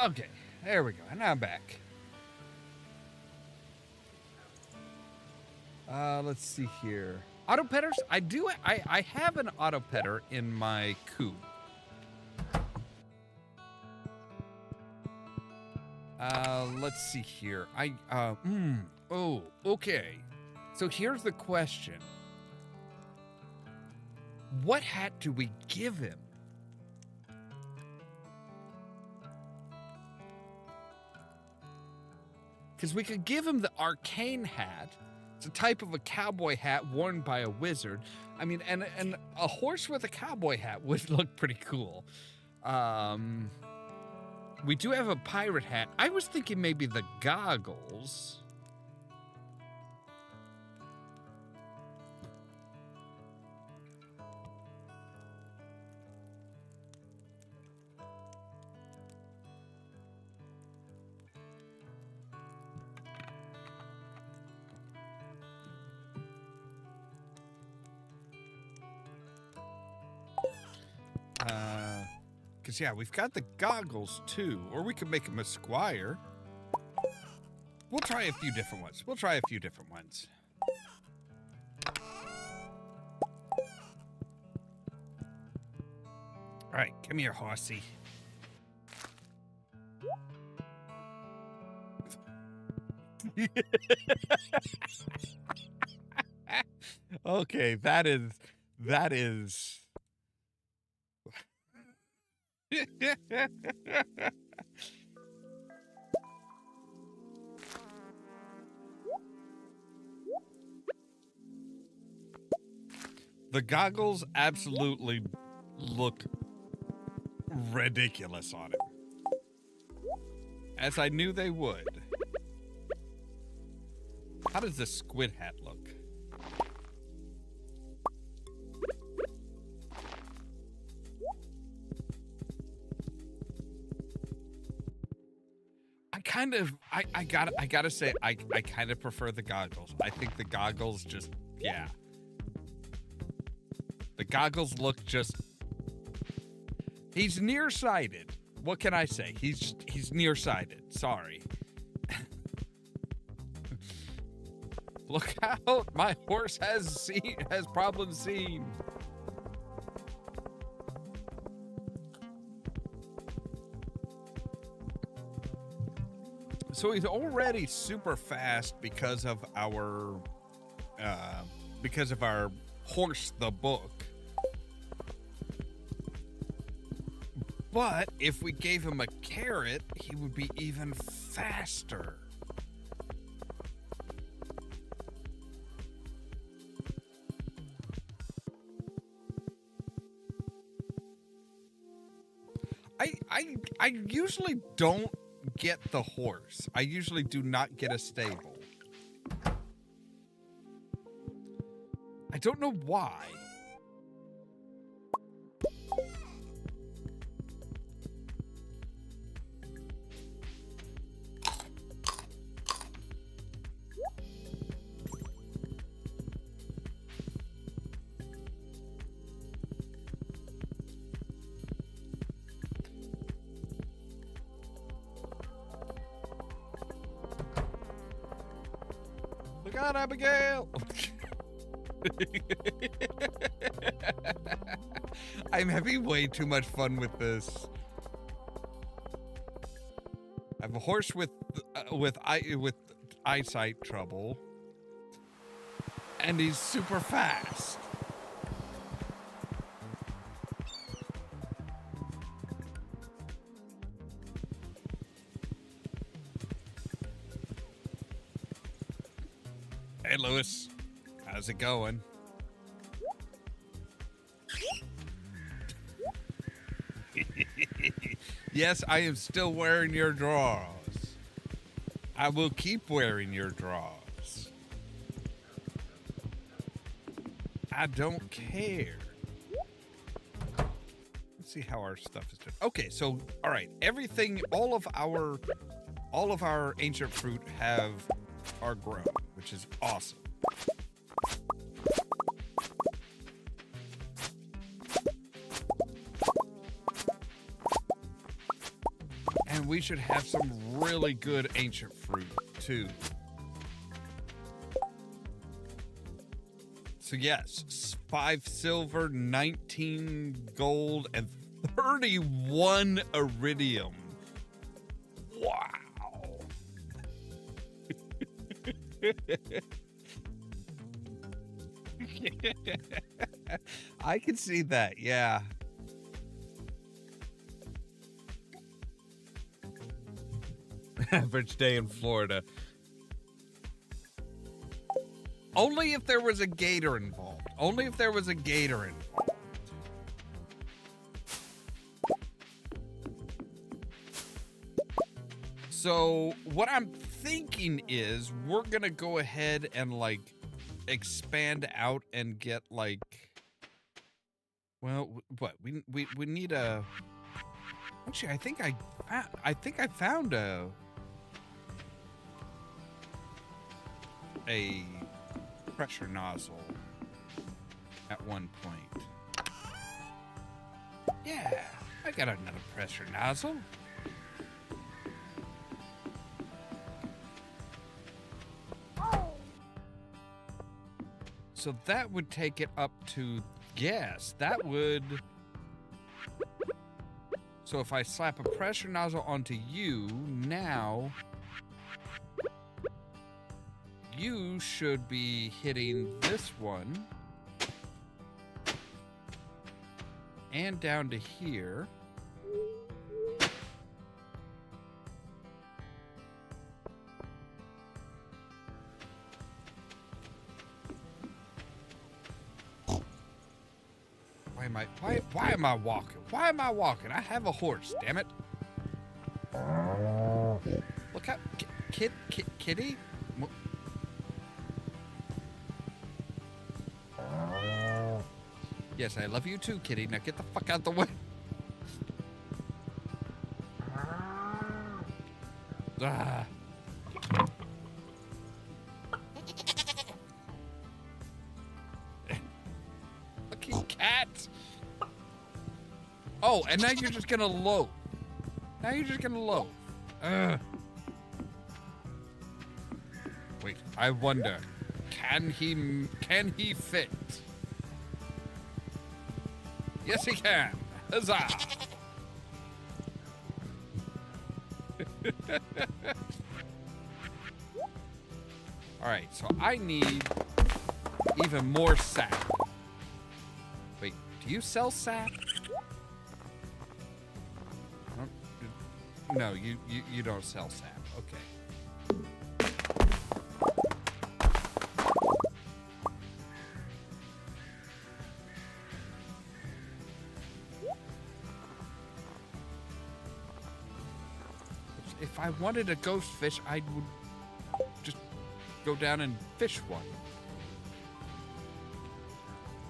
Okay, there we go. And I'm back. Let's see here. Auto petters. I have an auto petter in my coop. Let's see here. Oh, okay. So here's the question. What hat do we give him? Because we could give him the arcane hat. It's a type of a cowboy hat worn by a wizard. I mean, and a horse with a cowboy hat would look pretty cool. We do have a pirate hat. I was thinking maybe the goggles. Because, yeah, we've got the goggles, too. Or we could make him a squire. We'll try a few different ones. All right, come here, horsey. Okay, that is... The goggles absolutely look ridiculous on him. As I knew they would. How does the squid hat look? I gotta say, I kind of prefer the goggles. I think the goggles just, yeah. The goggles look just, he's nearsighted. What can I say? He's nearsighted. Sorry. Look out, my horse has problems seeing. So he's already super fast because of our horse, the book. But if we gave him a carrot, he would be even faster. I usually don't get the horse. I usually do not get a stable. I don't know why. Look out, Abigail! I'm having way too much fun with this. I have a horse with eyesight trouble, and he's super fast. Hey, Lewis. How's it going? Yes, I am still wearing your drawers. I will keep wearing your drawers. I don't care. Let's see how our stuff is doing. Okay, so all right, everything, all of our ancient fruit are grown, which is awesome. And And we should have some really good ancient fruit, too. So yes, 5 silver, 19 gold, and 31 iridium. Wow. I can see that, yeah. Average day in Florida. Only if there was a gator involved. Only if there was a gator involved. So what I'm thinking is we're gonna go ahead and like expand out and get like, well, what we need a. Actually, I think I found a pressure nozzle at one point. Yeah, I got another pressure nozzle. So that would take it up to, yes, that would. So if I slap a pressure nozzle onto you, now you should be hitting this one and down to here. Why am I walking? Why am I walking? I have a horse, damn it. Look up, kitty. Yes, I love you too, kitty. Now get the fuck out the way. Ah. Fucking cat. Oh, and now you're just gonna loaf. Now you're just gonna loaf. Wait, I wonder, can he fit? Yes, he can. Huzzah! All right, so I need even more sap. Wait, do you sell sap? No, you don't sell sap. Okay. If I wanted a ghost fish, I would just go down and fish one.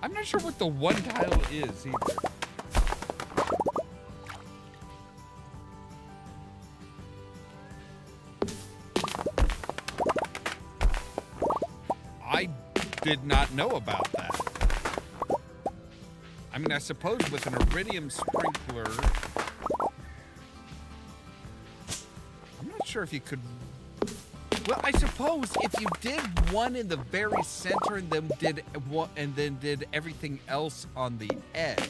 I'm not sure what the one tile is either. I did not know about that. I mean, I suppose with an iridium sprinkler, I'm not sure if you could. Well, I suppose if you did one in the very center and then did one, and then did everything else on the edge,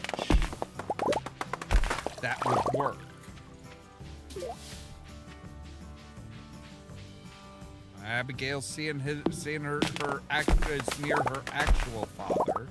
that would work. Abigail's seeing her is near her actual father.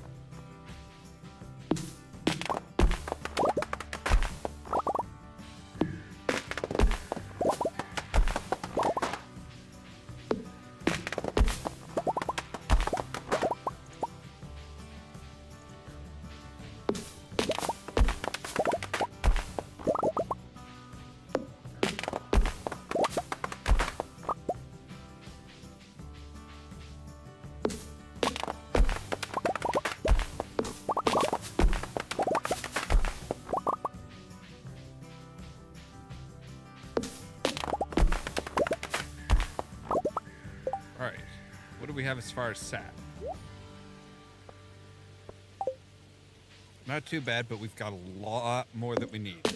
We have as far as sap. Not too bad, but we've got a lot more that we need.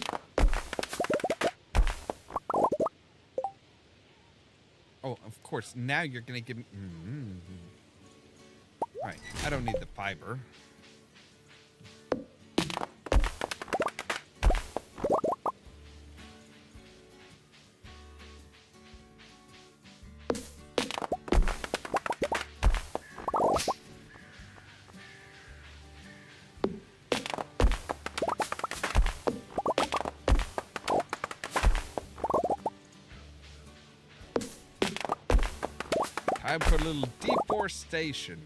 course, now you're going to give me... All right, I don't need the fiber. Time for a little deforestation.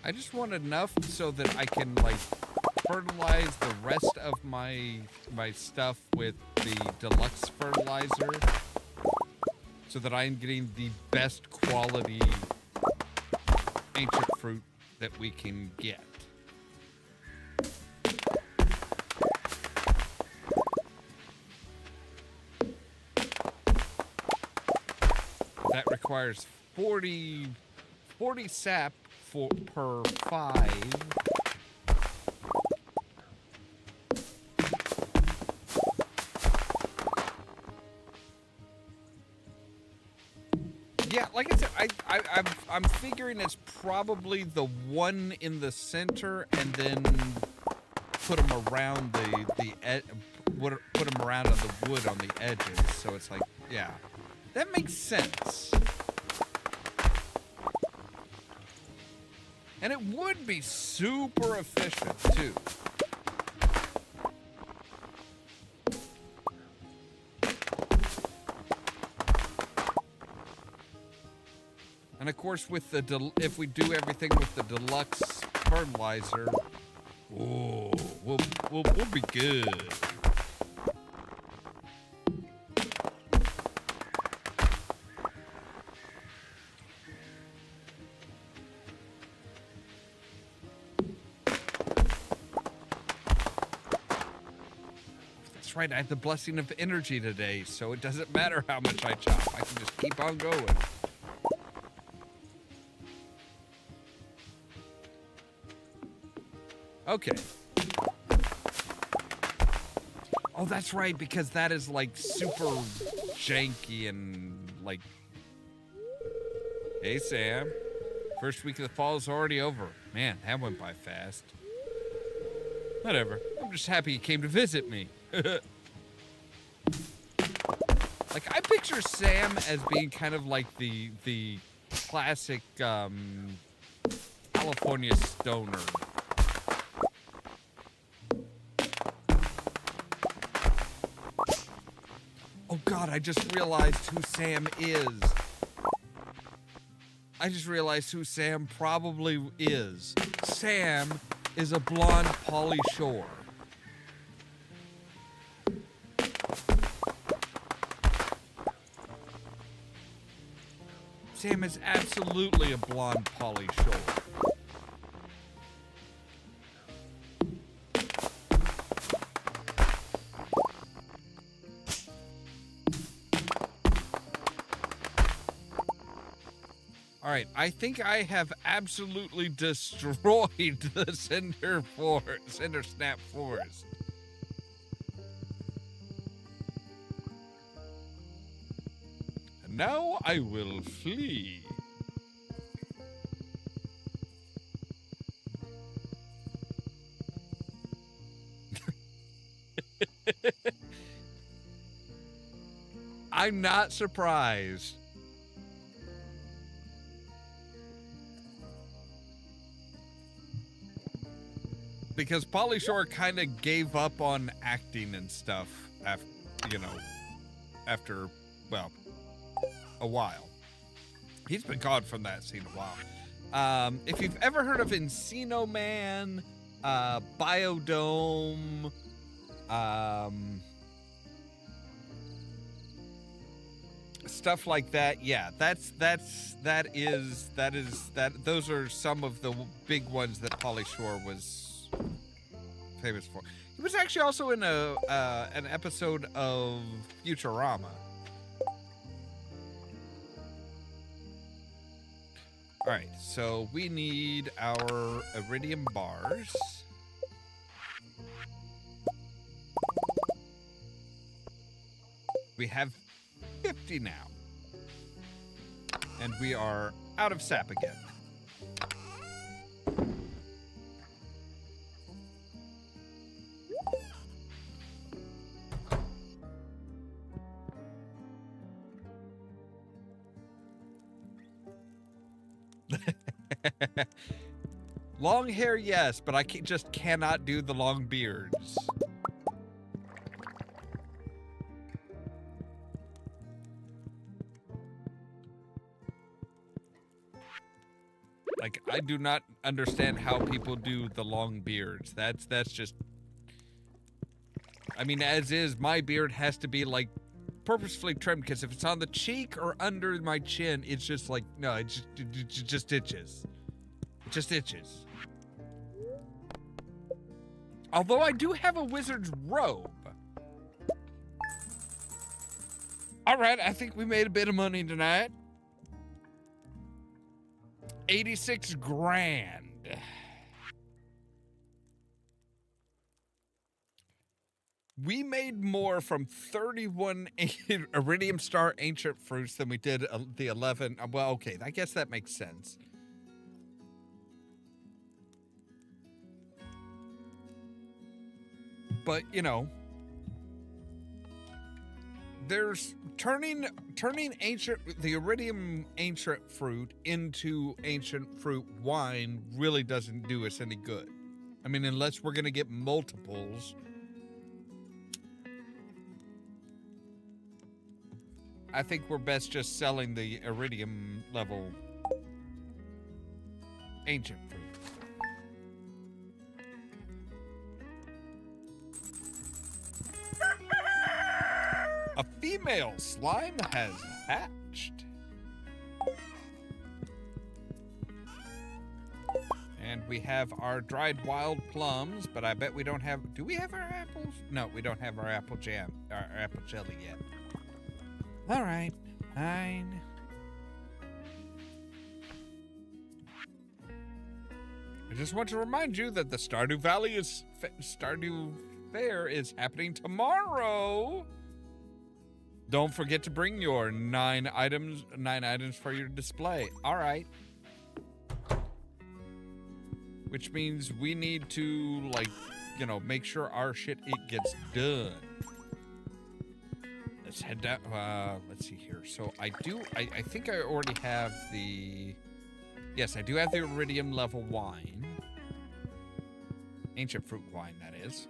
I just want enough so that I can, like, fertilize the rest of my stuff with the deluxe fertilizer so that I'm getting the best quality ancient fruit that we can get. That requires 40 sap per 5. Yeah, like I said, I'm figuring it's probably the one in the center, and then put them around put them around on the wood on the edges. So it's like, yeah, that makes sense. And it would be super efficient, too. And of course, with the if we do everything with the deluxe fertilizer, oh, we'll be good. That's right, I have the blessing of energy today, so it doesn't matter how much I chop. I can just keep on going. Okay. Oh, that's right, because that is, like, super janky and, like... Hey, Sam. First week of the fall is already over. Man, that went by fast. Whatever. I'm just happy you came to visit me. Like, I picture Sam as being kind of like the classic, California stoner. Oh God, I just realized who Sam is. I just realized who Sam probably is. Sam is a blonde Pauly Shore. Sam is absolutely a blonde Pauly Shore. All right, I think I have absolutely destroyed the Cinder Snap Forest. And now I will flee. I'm not surprised. Because Pauly Shore kind of gave up on acting and stuff after, well, a while. He's been gone from that scene a while. If you've ever heard of Encino Man, Biodome, stuff like that. Yeah, those are some of the big ones that Pauly Shore was famous for. He was actually also in an episode of Futurama. All right, so we need our iridium bars. We have 50 now. And we are out of sap again. Long hair, yes, but I just cannot do the long beards. Like, I do not understand how people do the long beards. That's just... I mean, as is, my beard has to be, like, purposefully trimmed, because if it's on the cheek or under my chin, it's just like, no, it just itches. It just itches. Although I do have a wizard's robe. All right, I think we made a bit of money tonight. 86 grand. We made more from 31 Iridium Star Ancient Fruits than we did the 11. Well, okay, I guess that makes sense. But, you know, there's turning the Iridium Ancient Fruit into Ancient Fruit wine really doesn't do us any good. I mean, unless we're going to get multiples. I think we're best just selling the Iridium level Ancient Fruit. A female slime has hatched. And we have our dried wild plums, but I bet we don't have... Do we have our apples? No, we don't have our apple jam, our apple jelly yet. All right, fine. I just want to remind you that the Stardew Fair is happening tomorrow. Don't forget to bring your 9 items for your display. All right. Which means we need to, like, you know, make sure our shit gets done. Let's head down. Let's see here. So I think I already have the... Yes, I do have the Iridium level wine. Ancient fruit wine, that is.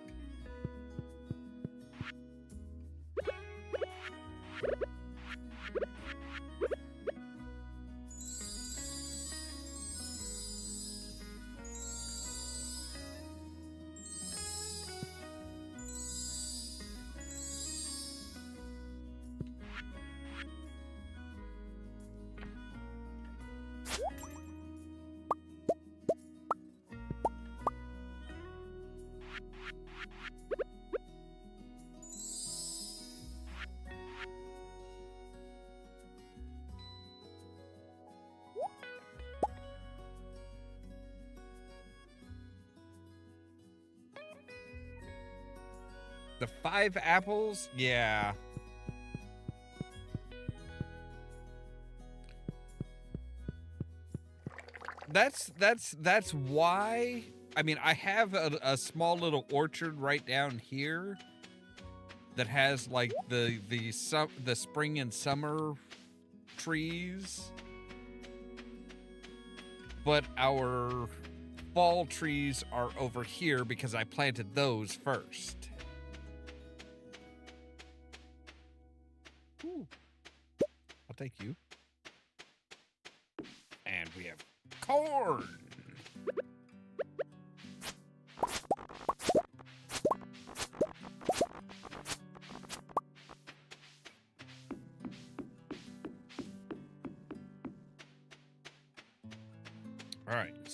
The 5 apples? Yeah. That's why. I mean, I have a small little orchard right down here that has like the spring and summer trees. But our fall trees are over here because I planted those first. Ooh. I'll take you. And we have corn.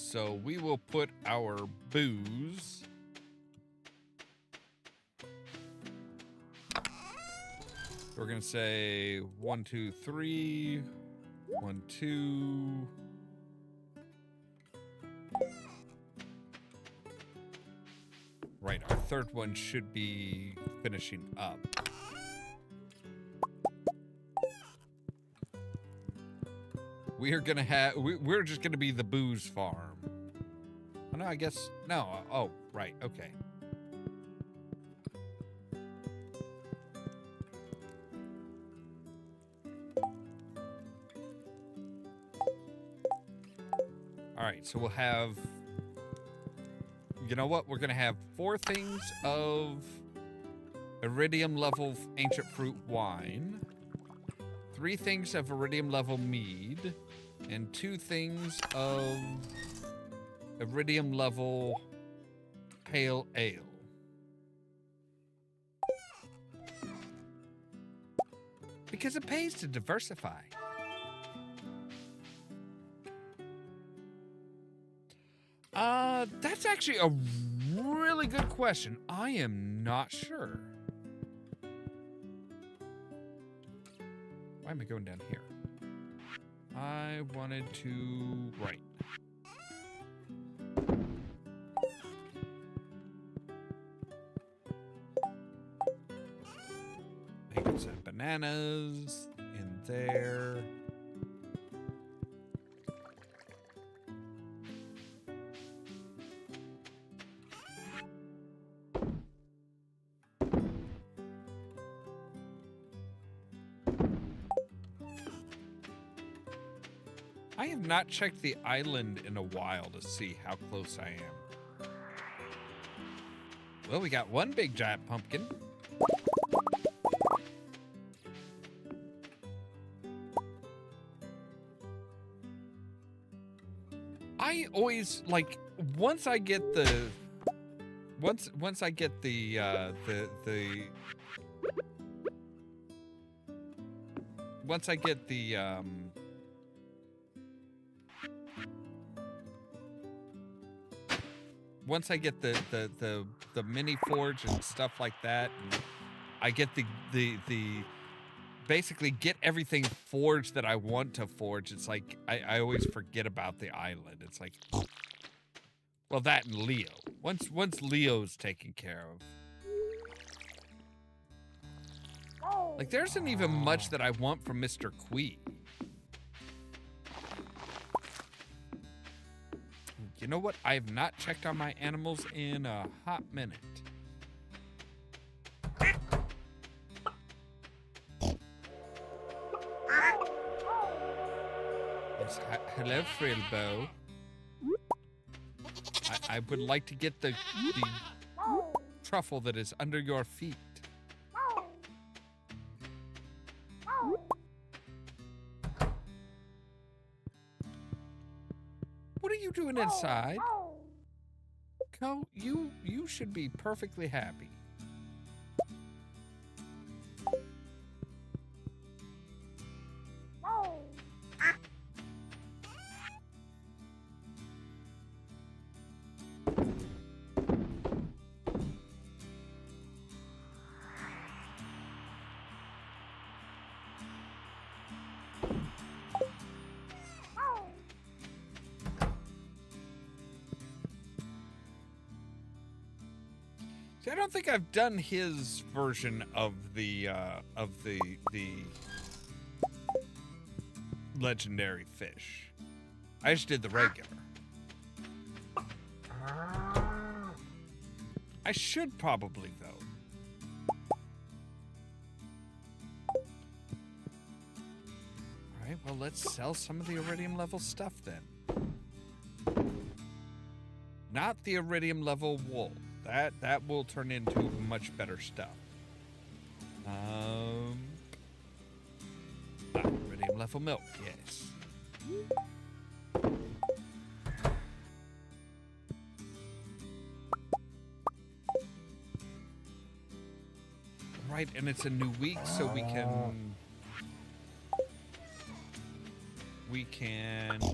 So we will put our booze. We're going to say 1, 2, 3. 1, 2. Right, our third one should be finishing up. We are gonna have. We're just gonna be the booze farm. Oh, no, I guess no. Oh, right. Okay. All right. So we'll have. You know what? We're gonna have 4 things of iridium level ancient fruit wine, 3 things of iridium level mead, and 2 things of iridium level pale ale. Because it pays to diversify. That's actually a really good question. I am not sure. Why am I going down here? I wanted to... Right. Make some bananas in there. I have not checked the island in a while to see how close I am. Well, we got 1 big giant pumpkin. I always like once I get the once I get the once I get the once I get the mini forge and stuff like that, and I get the basically get everything forged that I want to forge, it's like I always forget about the island. It's like, well, that and Leo. Once Leo's taken care of, like, there isn't even much that I want from Mr. Quee. You know what? I have not checked on my animals in a hot minute. Yes, hello, Frilbo. I would like to get the truffle that is under your feet. What are you doing inside? Co, you should be perfectly happy. I don't think I've done his version of the legendary fish. I just did the regular. I should probably, though. All right, well, let's sell some of the iridium level stuff then. Not the iridium level wool. That will turn into much better stuff. Iridium level milk, yes. Right, and it's a new week, so we can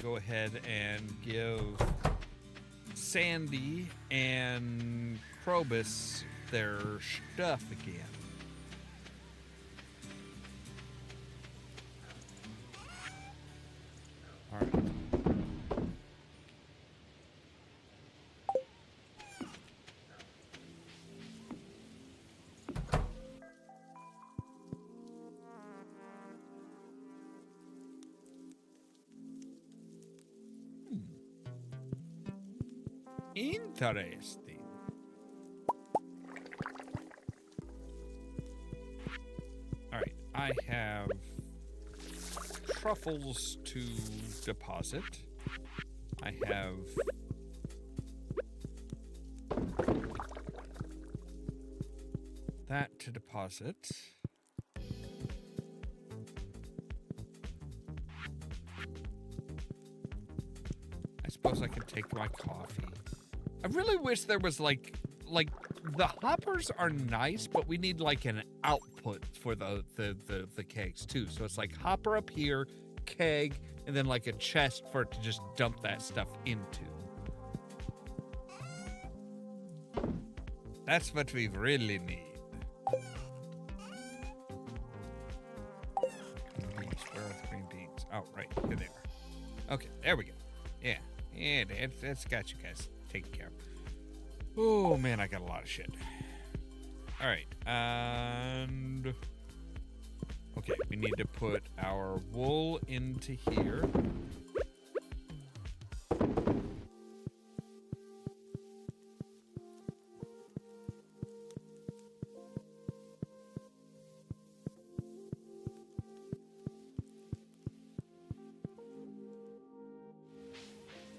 go ahead and give Sandy and Krobus their stuff again. All right. Interesting. All right, I have truffles to deposit. I have that to deposit. I suppose I could take my coffee. I really wish there was like the hoppers are nice, but we need like an output for the kegs too. So it's like hopper up here, keg, and then like a chest for it to just dump that stuff into. That's what we really need. Green beans, where are the green beans? Oh, right, you're there. Okay, there we go. Yeah, that's got you guys taken care of. Oh man, I got a lot of shit. All right, and okay, we need to put our wool into here.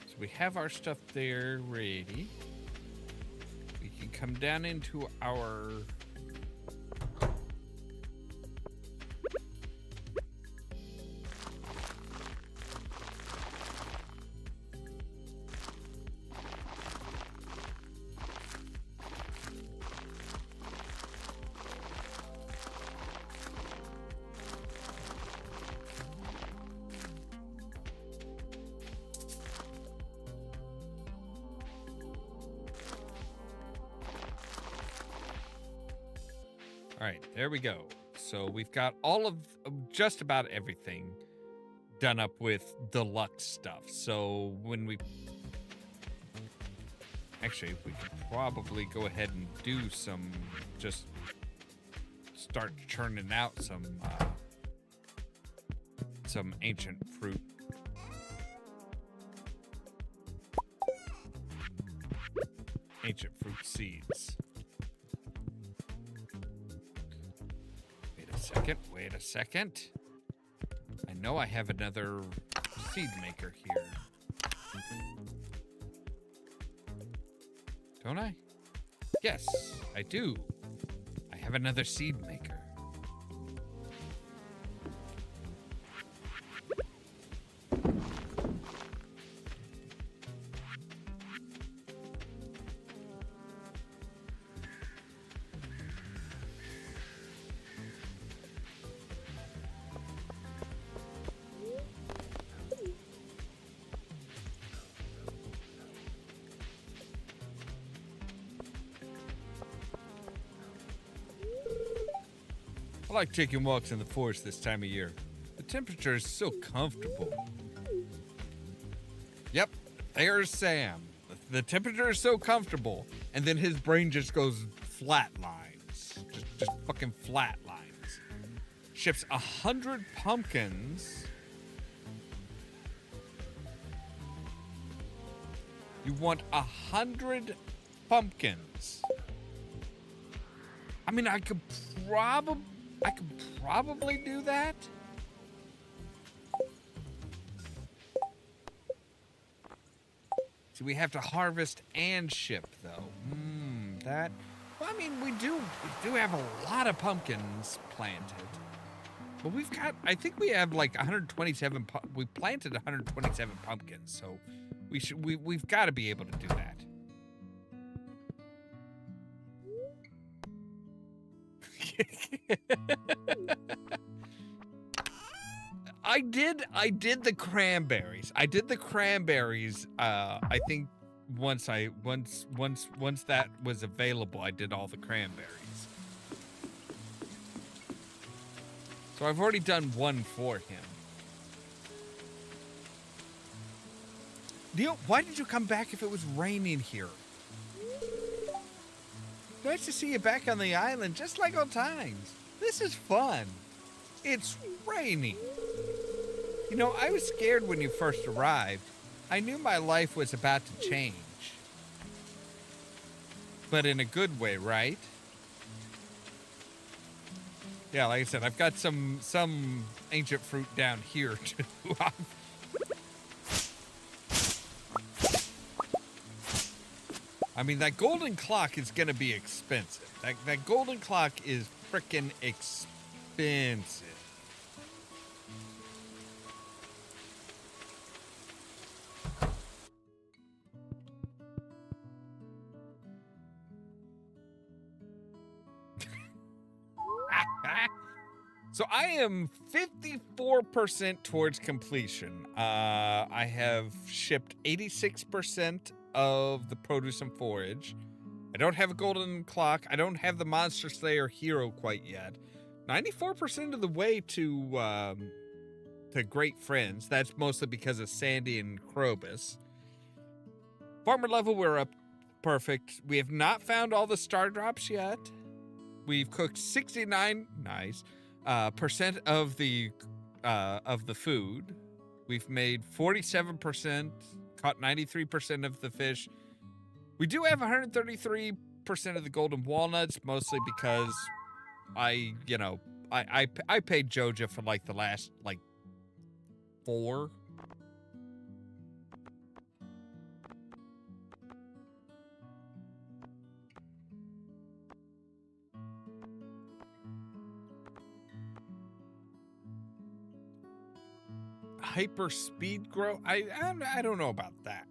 So we have our stuff there ready. We can come down into our All right, there we go. So we've got all of just about everything done up with deluxe stuff. So when we actually, we could probably go ahead and do some, just start churning out some ancient fruit. Ancient fruit seeds. Wait a second. I know I have another seed maker here. Don't I? Yes, I do. I have another seed maker. I like taking walks in the forest this time of year. The temperature is so comfortable. Yep, there's Sam. The temperature is so comfortable, and then his brain just goes flat lines. Just fucking flat lines. Ships 100 pumpkins. You want 100 pumpkins. I mean, I could probably do that. So we have to harvest and ship, though. That. Well, I mean, we do have a lot of pumpkins planted, but we've got. I think we have like 127. We planted 127 pumpkins, so we've got to be able to do that. I did the cranberries. I think once that was available, I did all the cranberries. So I've already done one for him. Neil, why did you come back if it was raining here? Nice to see you back on the island, just like old times. This is fun. It's raining. You know, I was scared when you first arrived. I knew my life was about to change. But in a good way, right? Yeah, like I said, I've got some ancient fruit down here, too. I mean, that golden clock is going to be expensive. That golden clock is frickin' expensive. So I am 54% towards completion. I have shipped 86% of the produce and forage. I don't have a golden clock. I don't have the Monster Slayer hero quite yet. 94% of the way to Great Friends. That's mostly because of Sandy and Krobus. Farmer level, we're up perfect. We have not found all the star drops yet. We've cooked 69 percent of the food. We've made 47%, caught 93% of the fish. We do have 133% of the golden walnuts, mostly because I paid Joja for like the last 4. Hyper speed grow? I don't know about that.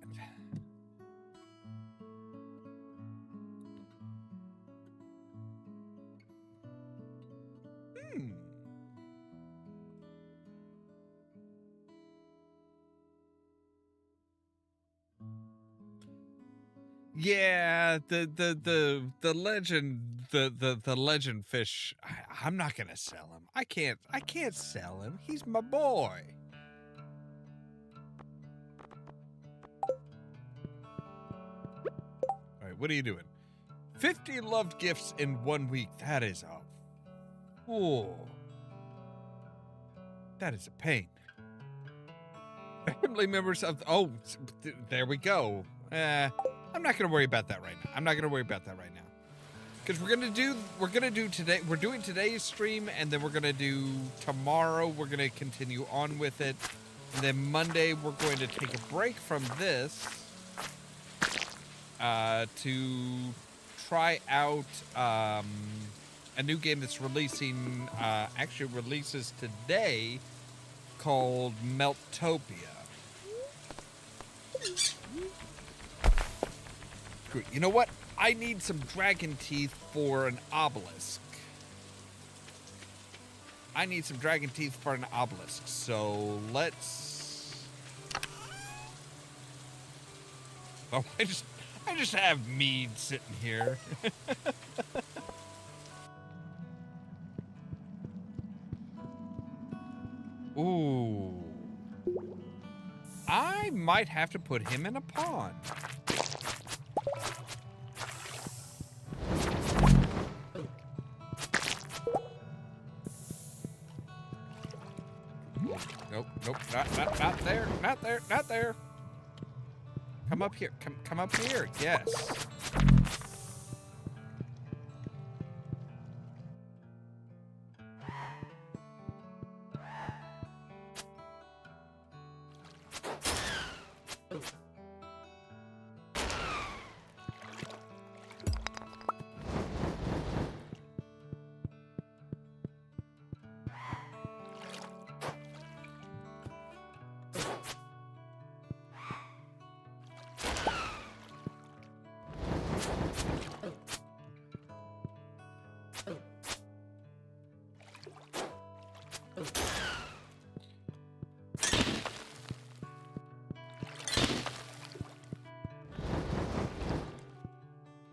Yeah, the legend fish. I'm not gonna sell him. I can't sell him. He's my boy. All right, what are you doing? 50 loved gifts in 1 week. That is that is a pain. Family members of there we go. I'm not gonna worry about that right now. Because we're gonna do today. We're doing today's stream, and then we're gonna do tomorrow. We're gonna continue on with it, and then Monday we're going to take a break from this to try out a new game that's releasing. Actually releases today, called Meltopia. You know what? I need some dragon teeth for an obelisk. So let's... Oh, I just have mead sitting here. Ooh. I might have to put him in a pond. Nope, not there. Come up here, yes.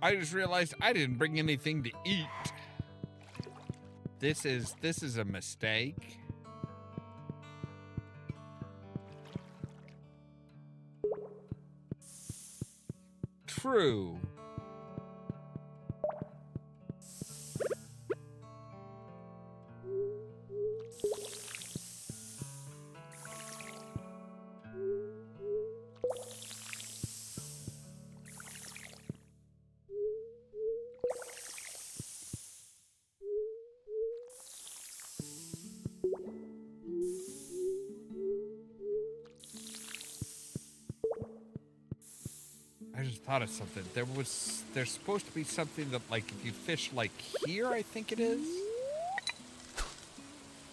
I just realized I didn't bring anything to eat. This is a mistake. True. I just thought of something. There's supposed to be something that, like, if you fish, like, here, I think it is?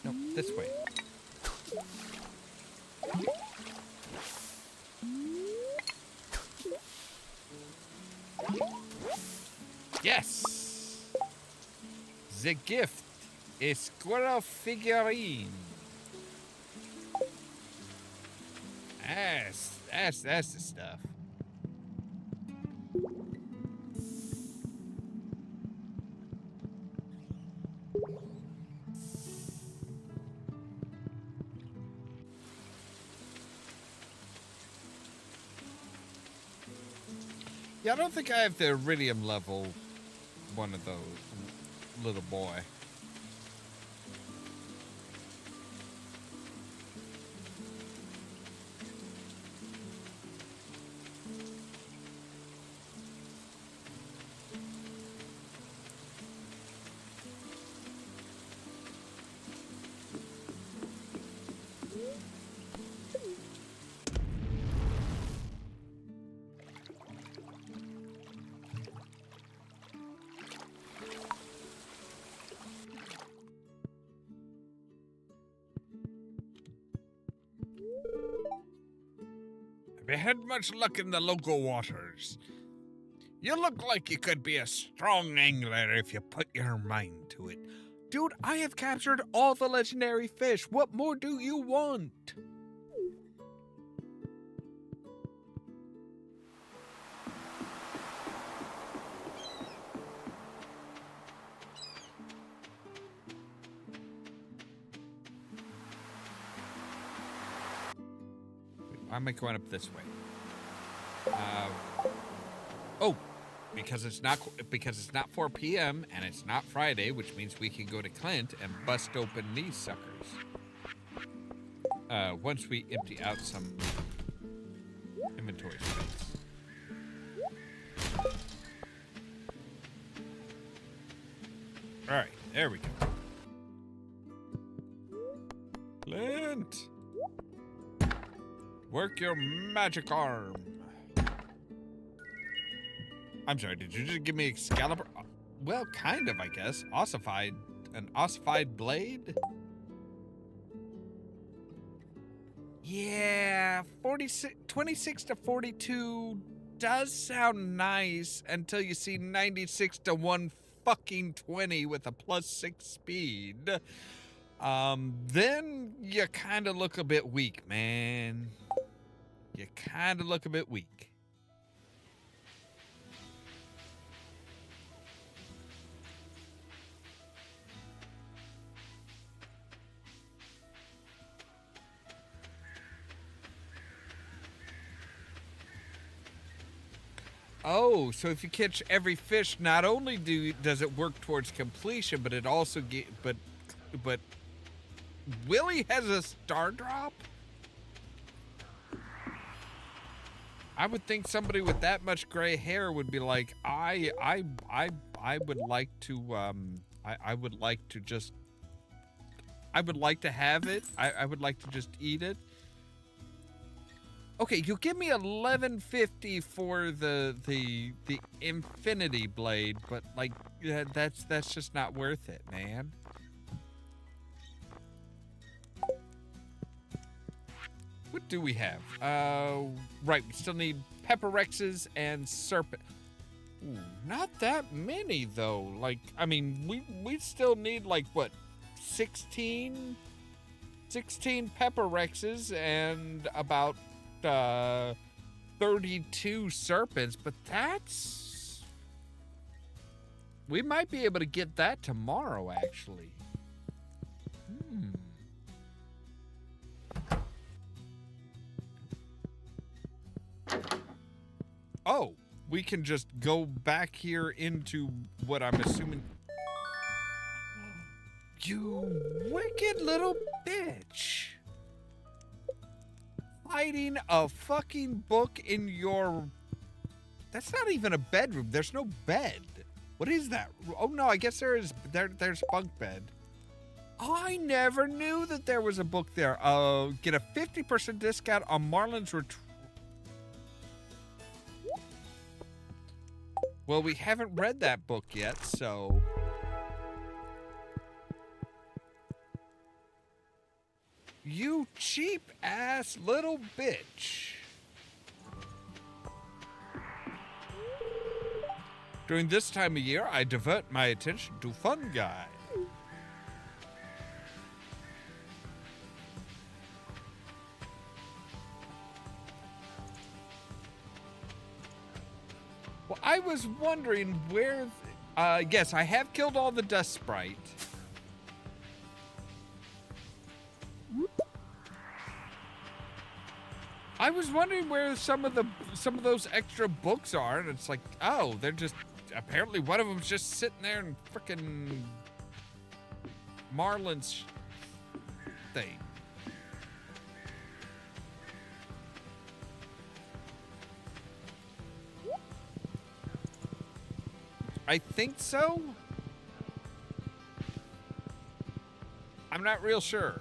No, this way. Yes! The gift. A squirrel figurine. That's the stuff. Yeah, I don't think I have the iridium level one of those, little boy. Have you had much luck in the local waters? You look like you could be a strong angler if you put your mind to it. Dude, I have captured all the legendary fish. What more do you want? Why am I going up this way? Oh, because it's not 4 p.m. and it's not Friday, which means we can go to Clint and bust open these suckers. Once we empty out some inventory space. All right, there we go. Clint! Work your magic arm. I'm sorry, did you just give me Excalibur? Well, kind of, I guess. An ossified blade? Yeah, 26 to 42 does sound nice until you see 96 to 120 with a +6 speed. Then you kind of look a bit weak, man. You kind of look a bit weak. Oh, so if you catch every fish, not only does it work towards completion, but it also but Willie has a star drop? I would think somebody with that much gray hair would be like, I would like to I would like to just have it. I would like to just eat it. Okay, you give me 1150 for the infinity blade, but like that's just not worth it, man. What do we have? Right, we still need pepper rexes and serpent. Ooh, not that many though. Like, I mean, we still need like what, 16 pepper rexes and about 32 serpents, but that's We might be able to get that tomorrow, actually. Oh, we can just go back here into what I'm assuming... You wicked little bitch. Hiding a fucking book in your... That's not even a bedroom. There's no bed. What is that? Oh, no, I guess there's bunk bed. I never knew that there was a book there. Get a 50% discount on Marlin's Retreat. Well, we haven't read that book yet, so... You cheap-ass little bitch. During this time of year, I divert my attention to fungi. Well, I was wondering where... yes, I have killed all the dust sprite. I was wondering where some of those extra books are, and it's like, oh, they're just... Apparently one of them's just sitting there in frickin' Marlin's thing. I think so. I'm not real sure.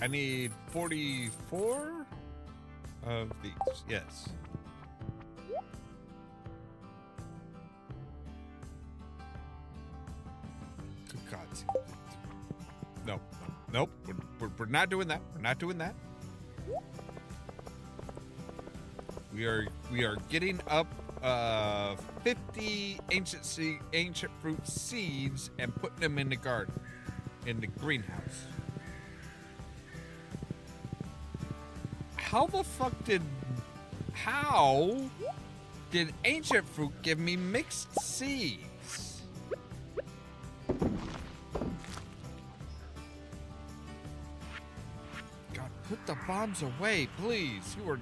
I need 44 of these. Yes. Good God. No. Nope. We're not doing that. We're not doing that. We are getting up 50 ancient fruit seeds and putting them in the garden, in the greenhouse. How did ancient fruit give me mixed seeds? God, put the bombs away, please. You are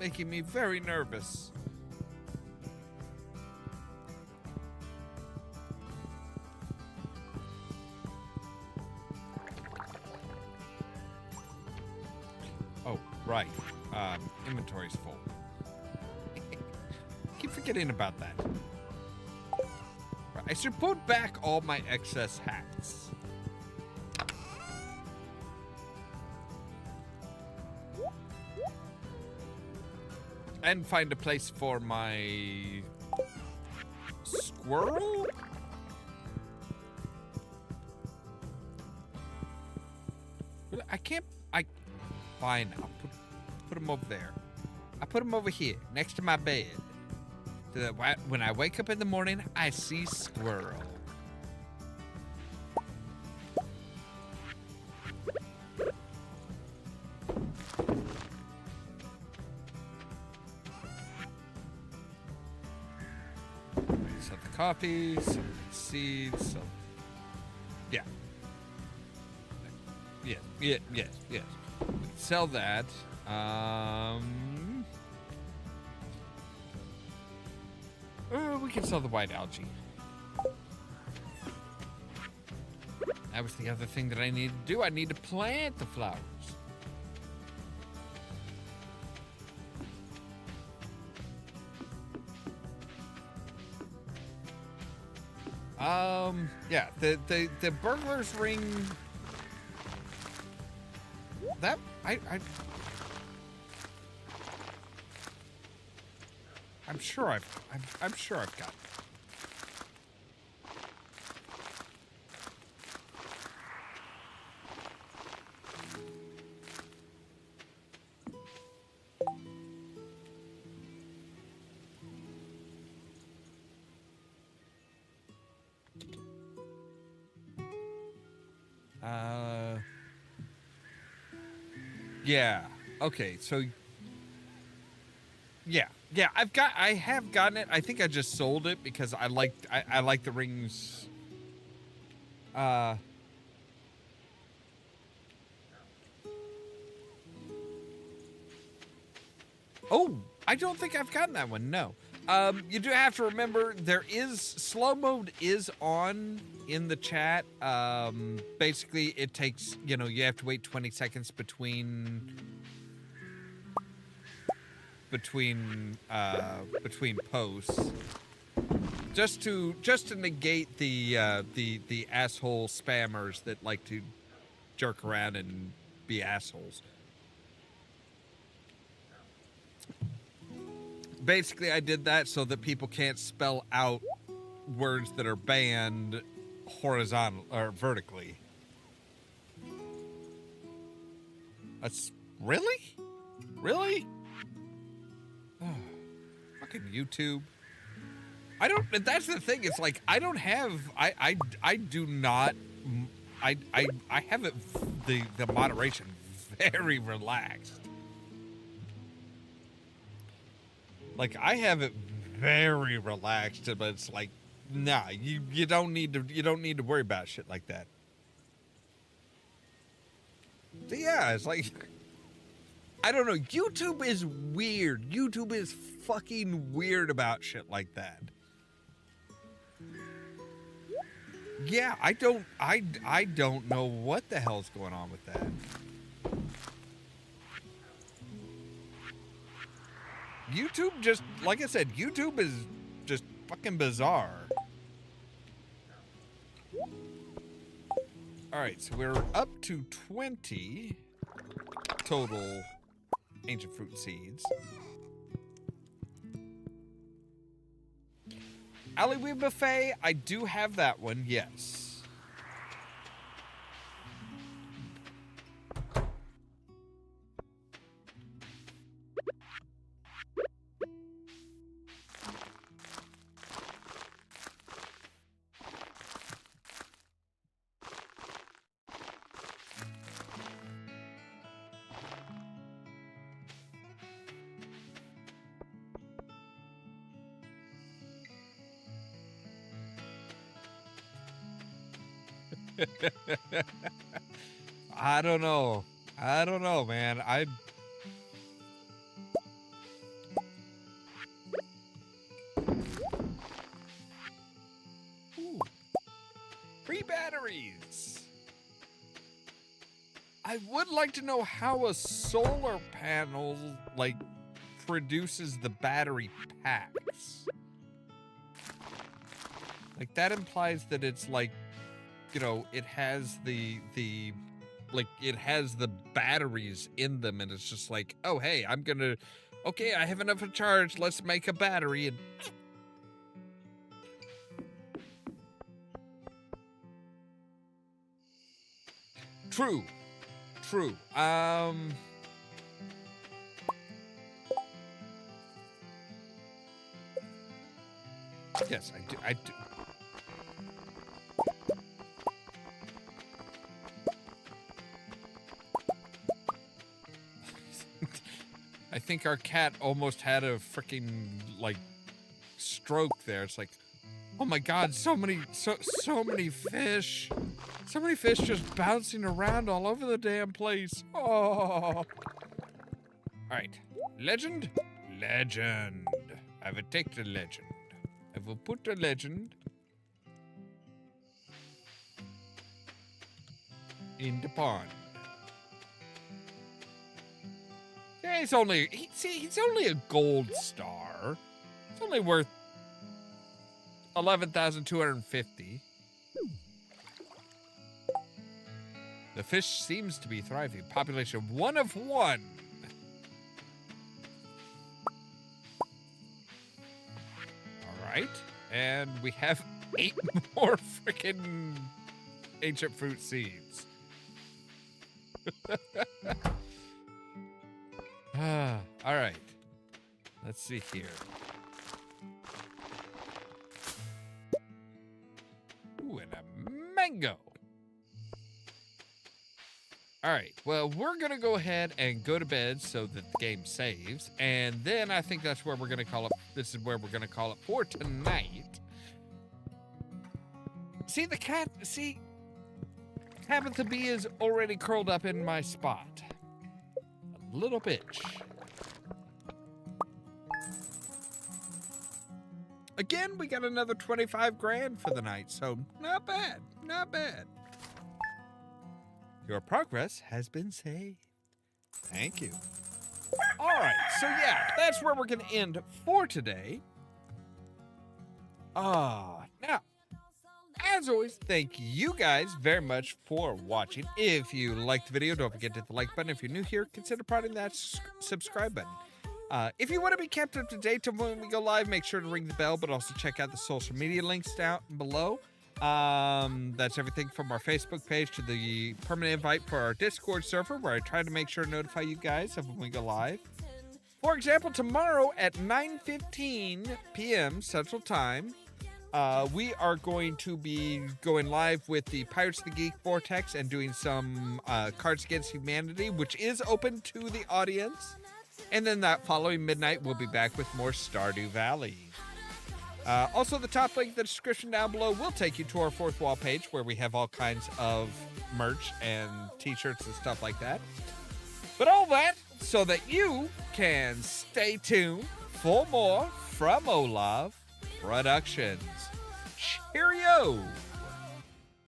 making me very nervous. Right. Inventory's full. Keep forgetting about that. Right. I should put back all my excess hats. And find a place for my squirrel? Fine, I'll put him over there. I put him over here, next to my bed. So that when I wake up in the morning, I see squirrel. So the coffee, some seeds, some... Yeah. Yes. Sell that. We can sell the white algae. That was the other thing that I need to do. I need to plant the flowers. Yeah, the burglar's ring. That I'm sure I've got it. Yeah. Okay, so yeah. Yeah, I have gotten it. I think I just sold it because I like the rings. Uh Oh, I don't think I've gotten that one. No. You do have to remember there is slow mode is on in the chat. Basically, it takes you have to wait 20 seconds between posts just to negate the asshole spammers that like to jerk around and be assholes. Basically, I did that so that people can't spell out words that are banned horizontal or vertically. That's really? Fucking YouTube. I don't. That's the thing. It's like I don't have. I do not. I have it. The moderation very relaxed. Like I have it very relaxed, but it's like, nah, you don't need to worry about shit like that. So yeah, it's like, I don't know. YouTube is weird. YouTube is fucking weird about shit like that. Yeah, I don't know what the hell's going on with that. YouTube just, like I said, YouTube is just fucking bizarre. All right, so we're up to 20 total ancient fruit seeds. Alleyway Buffet, I do have that one, yes. I don't know. Man. Ooh. Free batteries. I would like to know how a solar panel, like, produces the battery packs. Like, that implies that it's, like, it has it has the batteries in them, and it's just like, oh, hey, okay, I have enough to charge, let's make a battery, and... True. Yes, I do. I think our cat almost had a freaking, like, stroke there. It's like, oh my god, so many fish. So many fish just bouncing around all over the damn place. Oh. All right. Legend. I will take the legend. I will put the legend in the pond. Yeah, he's only a gold star. It's only worth 11,250. The fish seems to be thriving. Population 1 of 1. All right, and we have 8 more freaking ancient fruit seeds. All right. Let's see here. Ooh, and a mango. All right, well, we're going to go ahead and go to bed so that the game saves. And then I think that's where we're going to call it. This is where we're going to call it for tonight. See, the cat, Tabitha B is already curled up in my spot. A little bitch. Again, we got another 25 grand for the night, so not bad, not bad. Your progress has been saved. Thank you. All right, so yeah, that's where we're going to end for today. Now, as always, thank you guys very much for watching. If you liked the video, don't forget to hit the like button. If you're new here, consider prodding that subscribe button. If you want to be kept up to date to when we go live, make sure to ring the bell, but also check out the social media links down below. That's everything from our Facebook page to the permanent invite for our Discord server, where I try to make sure to notify you guys of when we go live. For example, tomorrow at 9:15 p.m. Central Time, we are going to be going live with the Pirates of the Geek Vortex and doing some Cards Against Humanity, which is open to the audience. And then that following midnight, we'll be back with more Stardew Valley. Also, the top link in the description down below will take you to our fourth wall page, where we have all kinds of merch and t-shirts and stuff like that. But all that so that you can stay tuned for more from Ollamh Productions. Cheerio!